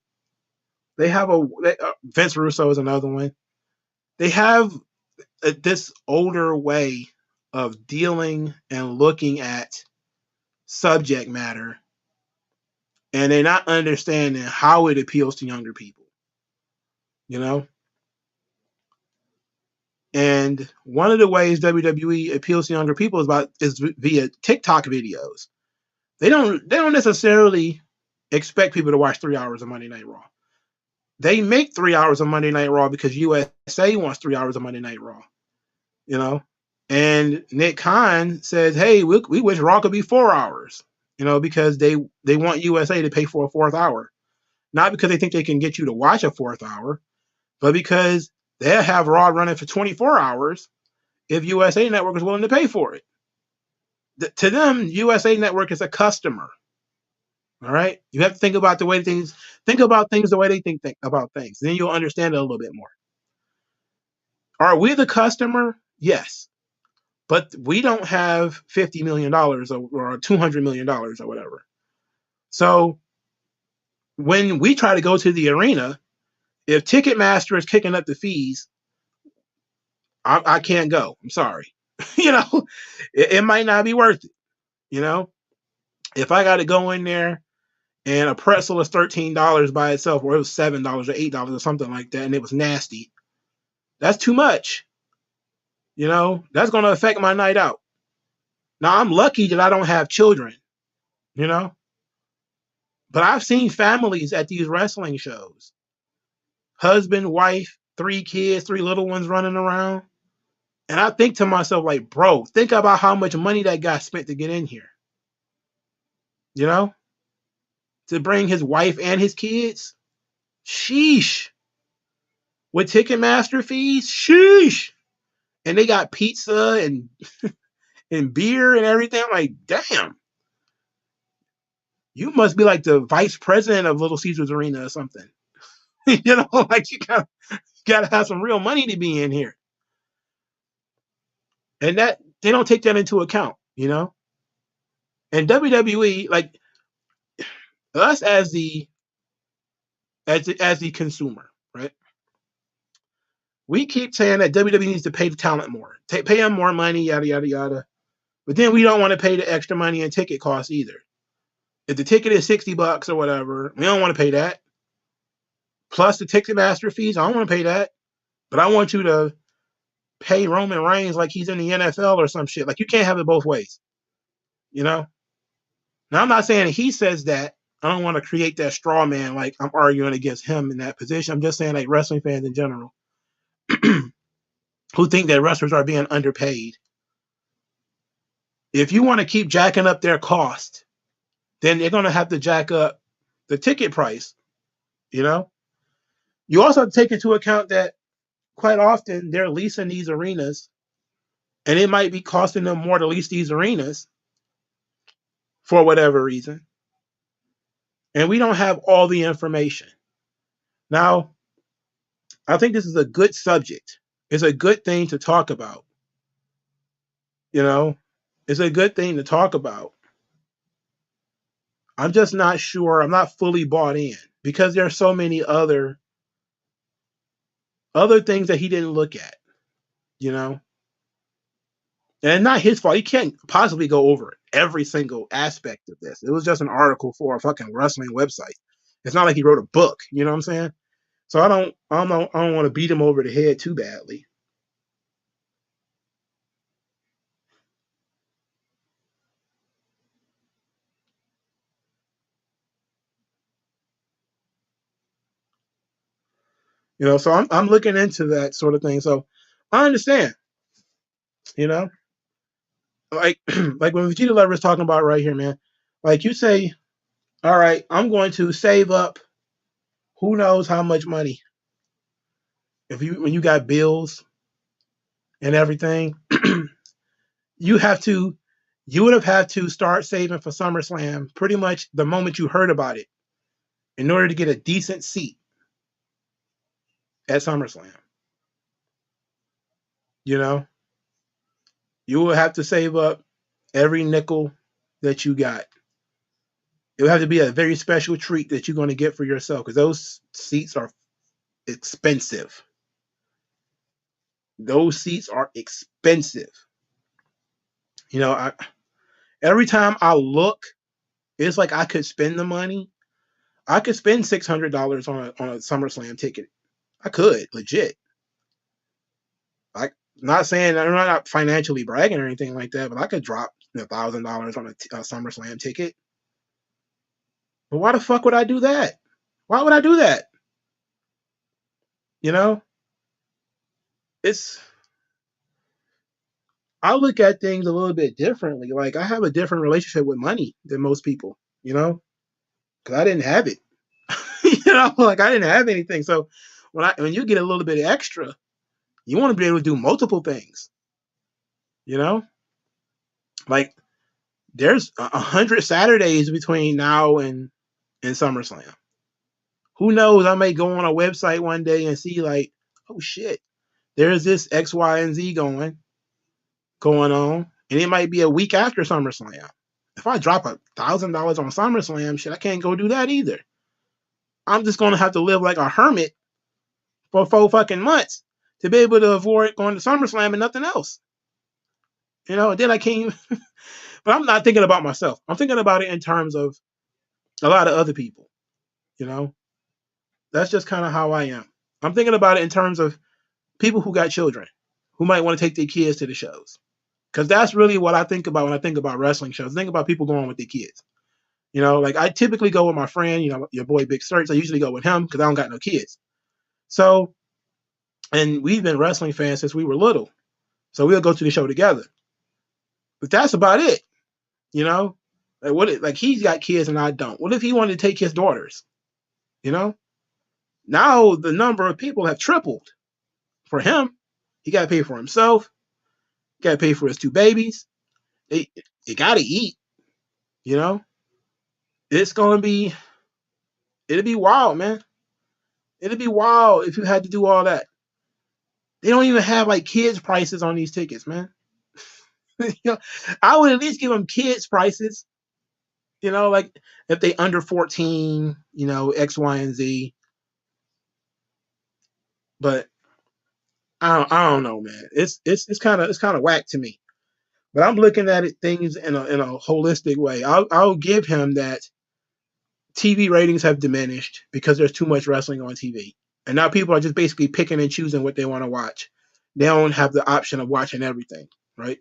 they have Vince Russo is another one. They have this older way of dealing and looking at subject matter, and they're not understanding how it appeals to younger people, you know? And one of the ways WWE appeals to younger people is via TikTok videos. They don't necessarily expect people to watch 3 hours of Monday Night Raw. They make 3 hours of Monday Night Raw because USA wants 3 hours of Monday Night Raw, you know? And Nick Khan says, hey, we wish Raw could be 4 hours, you know, because they want USA to pay for a fourth hour. Not because they think they can get you to watch a fourth hour, but because they'll have Raw running for 24 hours if USA Network is willing to pay for it. To them, USA Network is a customer. All right? You have to think about the way things the way they think about things. Then you'll understand it a little bit more. Are we the customer? Yes. But we don't have $50 million or $200 million or whatever. So when we try to go to the arena, if Ticketmaster is kicking up the fees, I can't go. I'm sorry. You know, it might not be worth it. You know, if I got to go in there and a pretzel is $13 by itself, or it was $7 or $8 or something like that, and it was nasty, that's too much. You know, that's going to affect my night out. Now, I'm lucky that I don't have children, you know, but I've seen families at these wrestling shows. Husband, wife, 3 kids, 3 little ones running around. And I think to myself, like, bro, think about how much money that guy spent to get in here. You know? To bring his wife and his kids. Sheesh. With Ticketmaster fees, sheesh. And they got pizza and and beer and everything. I'm like, damn. You must be like the vice president of Little Caesars Arena or something. You know, like you gotta have some real money to be in here. And that they don't take that into account, you know? And WWE, like us as the consumer, right? We keep saying that WWE needs to pay the talent more, pay them more money, yada yada yada. But then we don't want to pay the extra money in ticket costs either. If the ticket is $60 or whatever, we don't want to pay that. Plus the Ticketmaster fees, I don't want to pay that. But I want you to pay Roman Reigns like he's in the NFL or some shit. Like you can't have it both ways. You know? Now I'm not saying he says that. I don't want to create that straw man like I'm arguing against him in that position. I'm just saying like wrestling fans in general who think that wrestlers are being underpaid. If you want to keep jacking up their cost, then they're going to have to jack up the ticket price. You know, you also have to take into account that quite often they're leasing these arenas, and it might be costing them more to lease these arenas for whatever reason. And we don't have all the information. Now, I think this is a good subject. It's a good thing to talk about. You know, it's a good thing to talk about. I'm just not sure. I'm not fully bought in because there are so many other things that he didn't look at, you know? And not his fault. He can't possibly go over every single aspect of this. It was just an article for a fucking wrestling website. It's not like he wrote a book, you know what I'm saying? So I don't want to beat him over the head too badly. You know, so I'm looking into that sort of thing. So I understand, you know, like like when Vegeta Lover is talking about right here, man. Like you say, all right, I'm going to save up who knows how much money. If you when you got bills and everything, you have to you would have had to start saving for SummerSlam pretty much the moment you heard about it in order to get a decent seat at SummerSlam. You know, you will have to save up every nickel that you got. It will have to be a very special treat that you're going to get for yourself because those seats are expensive. Those seats are expensive. You know, every time I look, it's like I could spend the money. I could spend $600 on a SummerSlam ticket. I could legit. I not saying I'm not financially bragging or anything like that, but I could drop $1,000 on a SummerSlam ticket. But why the fuck would I do that? Why would I do that? You know, it's I look at things a little bit differently. Like I have a different relationship with money than most people. You know, because I didn't have it. You know, like I didn't have anything. So when you get a little bit extra, you want to be able to do multiple things. You know, like there's 100 Saturdays between now and SummerSlam. Who knows? I may go on a website one day and see like, oh shit, there's this X, Y, and Z going on, and it might be a week after SummerSlam. If I drop $1,000 on SummerSlam, shit, I can't go do that either. I'm just gonna have to live like a hermit for 4 fucking months to be able to avoid going to SummerSlam and nothing else. You know, and then I can't. But I'm not thinking about myself. I'm thinking about it in terms of a lot of other people. You know, that's just kind of how I am. I'm thinking about it in terms of people who got children who might want to take their kids to the shows. Because that's really what I think about when I think about wrestling shows. I think about people going with their kids. You know, like I typically go with my friend, you know, your boy Big Search. I usually go with him because I don't got no kids. So, and we've been wrestling fans since we were little. So we'll go to the show together. But that's about it. You know, like he's got kids and I don't. What if he wanted to take his daughters? You know, now the number of people have tripled for him. He got to pay for himself. Got to pay for his two babies. They got to eat. You know, it's gonna be it'll be wild, man. It'll be wild if you had to do all that. They don't even have like kids prices on these tickets, man. You know, I would at least give them kids prices. You know, like if they under 14, you know, X, Y, and Z. But I don't know, man. It's kind of whack to me. But I'm looking at it things in a holistic way. I'll give him that TV ratings have diminished because there's too much wrestling on TV. And now people are just basically picking and choosing what they want to watch. They don't have the option of watching everything, right?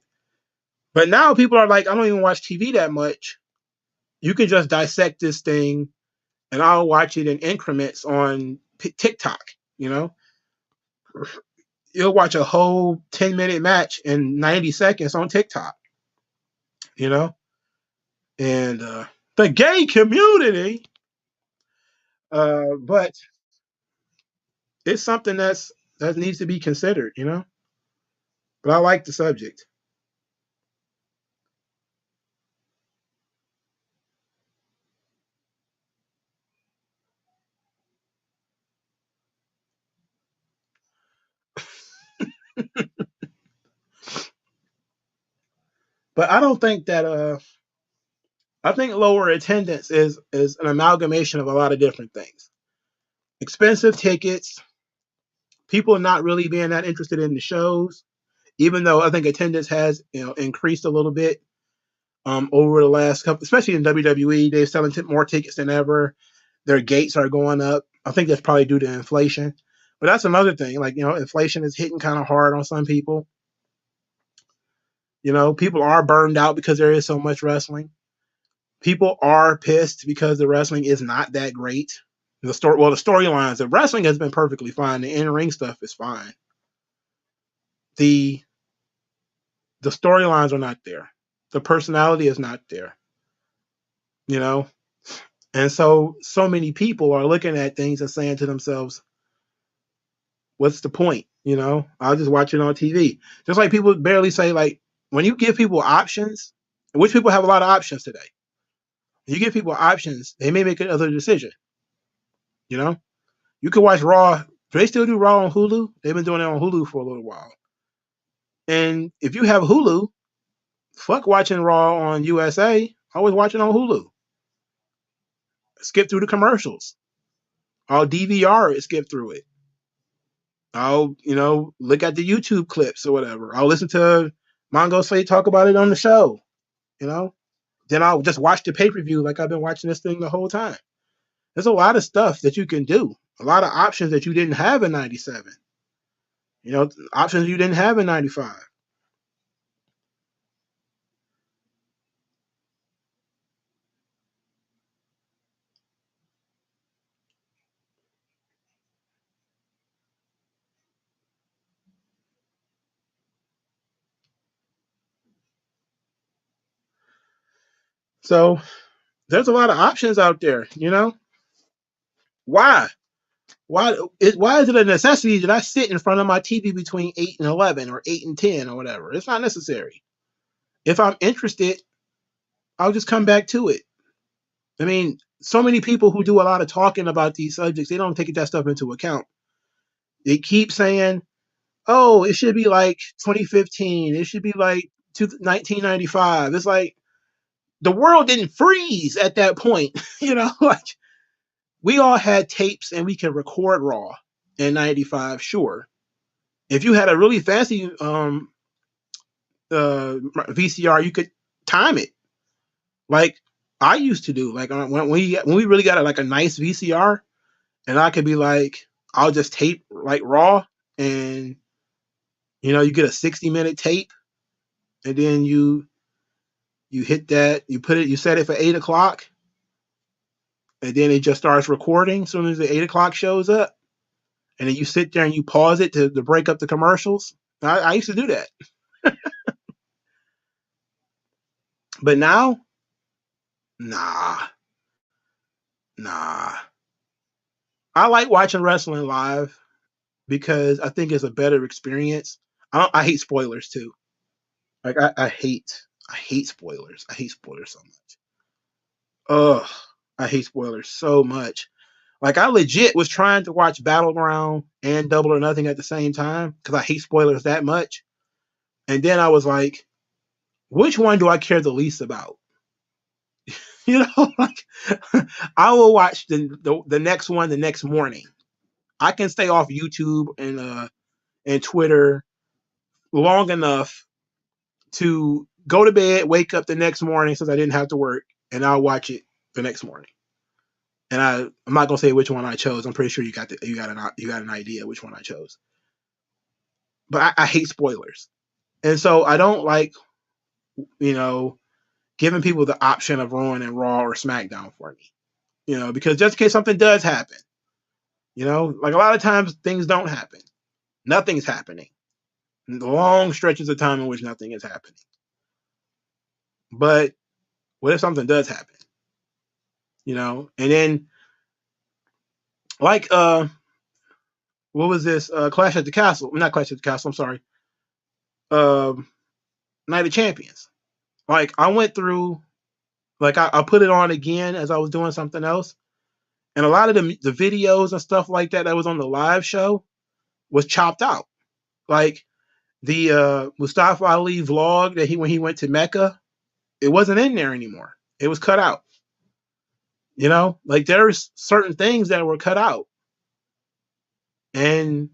But now people are like, I don't even watch TV that much. You can just dissect this thing and I'll watch it in increments on TikTok, you know? You'll watch a whole 10-minute match in 90 seconds on TikTok. you know, and the gay community. But it's something that needs to be considered, you know. But I like the subject. But I don't think that I think lower attendance is an amalgamation of a lot of different things. Expensive tickets, people not really being that interested in the shows, even though I think attendance has increased a little bit over the last couple, especially in WWE. They're selling more tickets than ever. Their gates are going up. I think that's probably due to inflation. But that's another thing. Like, inflation is hitting kind of hard on some people. People are burned out because there is so much wrestling. People are pissed because the wrestling is not that great. The storylines, the wrestling has been perfectly fine. The in-ring stuff is fine. The the storylines are not there. The personality is not there. You know, and so many people are looking at things and saying to themselves, "What's the point?" I'll just watch it on TV. Just like people barely say, like, when you give people options, which people have a lot of options today. You give people options, they may make another decision. You know, you can watch Raw. Do they still do Raw on Hulu? They've been doing it on Hulu for a little while. And if you have Hulu, fuck watching Raw on USA. I was watching on Hulu. Skip through the commercials. I'll DVR it, skip through it. I'll, look at the YouTube clips or whatever. I'll listen to Mongo Slate talk about it on the show, you know? Then I'll just watch the pay-per-view like I've been watching this thing the whole time. There's a lot of stuff that you can do. A lot of options that you didn't have in 97. Options you didn't have in 95. So there's a lot of options out there, Why? Why is it a necessity that I sit in front of my TV between 8 and 11 or 8 and 10 or whatever? It's not necessary. If I'm interested, I'll just come back to it. I mean, so many people who do a lot of talking about these subjects, they don't take that stuff into account. They keep saying, oh, it should be like 2015. It should be like 1995. It's like the world didn't freeze at that point. Like we all had tapes and we could record Raw in 95, sure. If you had a really fancy VCR, you could time it. Like I used to do. Like when we really got like a nice VCR, and I could be like, I'll just tape like Raw, and you get a 60-minute tape, and then you hit that, you set it for 8 o'clock, and then it just starts recording as soon as the 8 o'clock shows up, and then you sit there and you pause it to break up the commercials. I used to do that, but now, nah, nah. I like watching wrestling live because I think it's a better experience. I hate spoilers too. Like I hate spoilers. I hate spoilers so much. Ugh, I hate spoilers so much. Like I legit was trying to watch Battleground and Double or Nothing at the same time because I hate spoilers that much. And then I was like, which one do I care the least about? Like I will watch the next one the next morning. I can stay off YouTube and Twitter long enough to go to bed, wake up the next morning since I didn't have to work, and I'll watch it the next morning. And I'm not gonna say which one I chose. I'm pretty sure you got an idea which one I chose. But I hate spoilers, and so I don't like you know giving people the option of ruining Raw or SmackDown for me. Because just in case something does happen, like a lot of times things don't happen. Nothing's happening. Long stretches of time in which nothing is happening. But what if something does happen? And then like what was this? Clash at the Castle. Not Clash at the Castle. I'm sorry. Um, Night of Champions. Like I went through, like I put it on again as I was doing something else, and a lot of the videos and stuff like that was on the live show was chopped out. Like the Mustafa Ali vlog that when he went to Mecca, it wasn't in there anymore. It was cut out. Like there's certain things that were cut out, and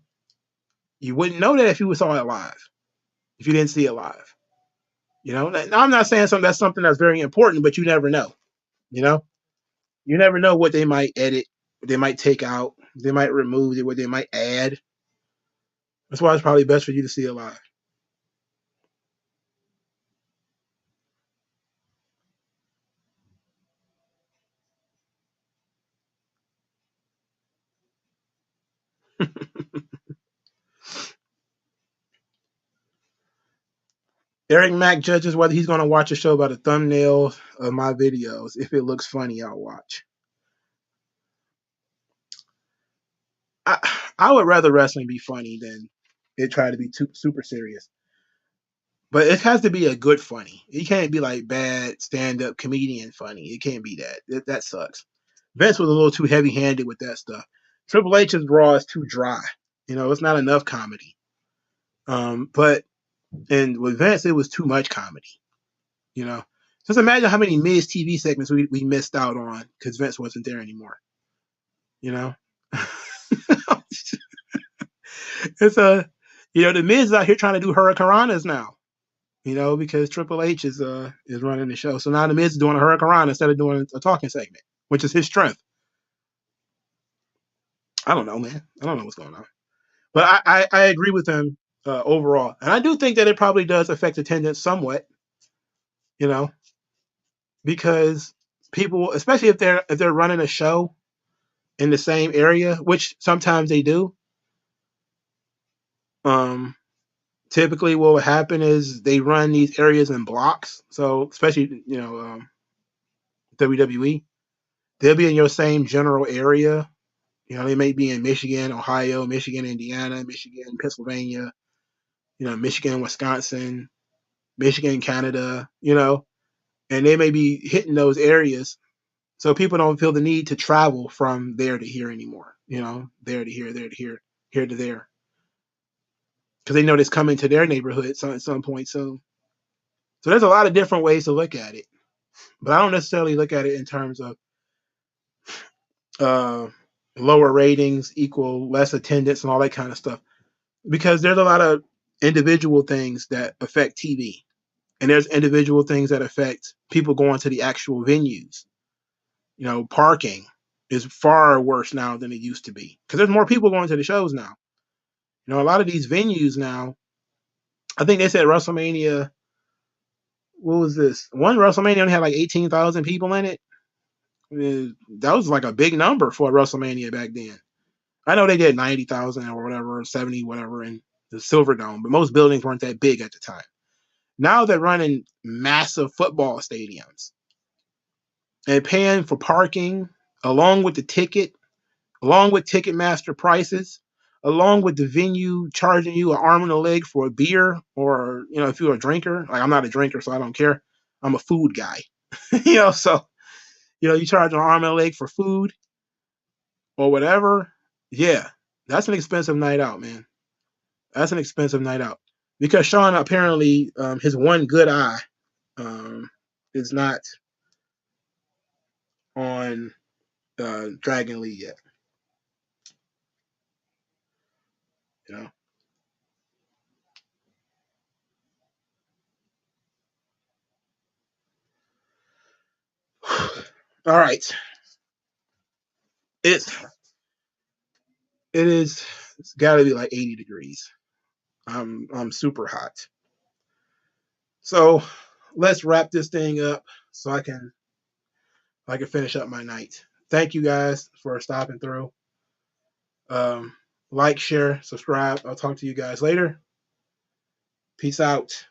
you wouldn't know that if you saw it live, if you didn't see it live. Now I'm not saying something that's very important, but you never know. You know, you never know what they might edit, what they might take out, they might remove it, what they might add. That's why it's probably best for you to see it live. Eric Mack judges whether he's going to watch a show by the thumbnail of my videos. If it looks funny, I'll watch. I I would rather wrestling be funny than it try to be too super serious. But it has to be a good funny. It can't be like bad stand up comedian funny. It can't be that. That sucks. Vince was a little too heavy handed with that stuff. Triple H's Raw is too dry. It's not enough comedy. But and with Vince, it was too much comedy. You know, just imagine how many Miz TV segments we missed out on because Vince wasn't there anymore. You know, it's the Miz is out here trying to do hurricanranas now. Because Triple H is running the show. So now the Miz is doing a hurricanrana instead of doing a talking segment, which is his strength. I don't know, man. I don't know what's going on, but I agree with him overall, and I do think that it probably does affect attendance somewhat. You know, because people, especially if they're running a show in the same area, which sometimes they do. Um, Typically, what will happen is they run these areas in blocks. So, especially WWE, they'll be in your same general area. They may be in Michigan, Ohio, Michigan, Indiana, Michigan, Pennsylvania, Michigan, Wisconsin, Michigan, Canada, and they may be hitting those areas. So people don't feel the need to travel from there to here anymore, there to here, there to here, here to there. Because they know it's coming to their neighborhood at some point soon. So there's a lot of different ways to look at it. But I don't necessarily look at it in terms of uh, lower ratings equal less attendance and all that kind of stuff. Because there's a lot of individual things that affect TV. And there's individual things that affect people going to the actual venues. Parking is far worse now than it used to be because there's more people going to the shows now. A lot of these venues now, I think they said WrestleMania, what was this? One WrestleMania only had like 18,000 people in it. That was like a big number for a WrestleMania back then. I know they did 90,000 or whatever, 70, whatever in the Silver Dome, but most buildings weren't that big at the time. Now they're running massive football stadiums and paying for parking along with the ticket, along with Ticketmaster prices, along with the venue charging you an arm and a leg for a beer, or if you're a drinker. Like I'm not a drinker, so I don't care. I'm a food guy. So you charge an arm and a leg for food or whatever. Yeah, that's an expensive night out, man. That's an expensive night out because Sean apparently his one good eye is not on Dragon League yet. You know. All right. It's it is it's got to be like 80 degrees. I'm super hot. So let's wrap this thing up so I can finish up my night. Thank you guys for stopping through. Um, like, share, subscribe. I'll talk to you guys later. Peace out.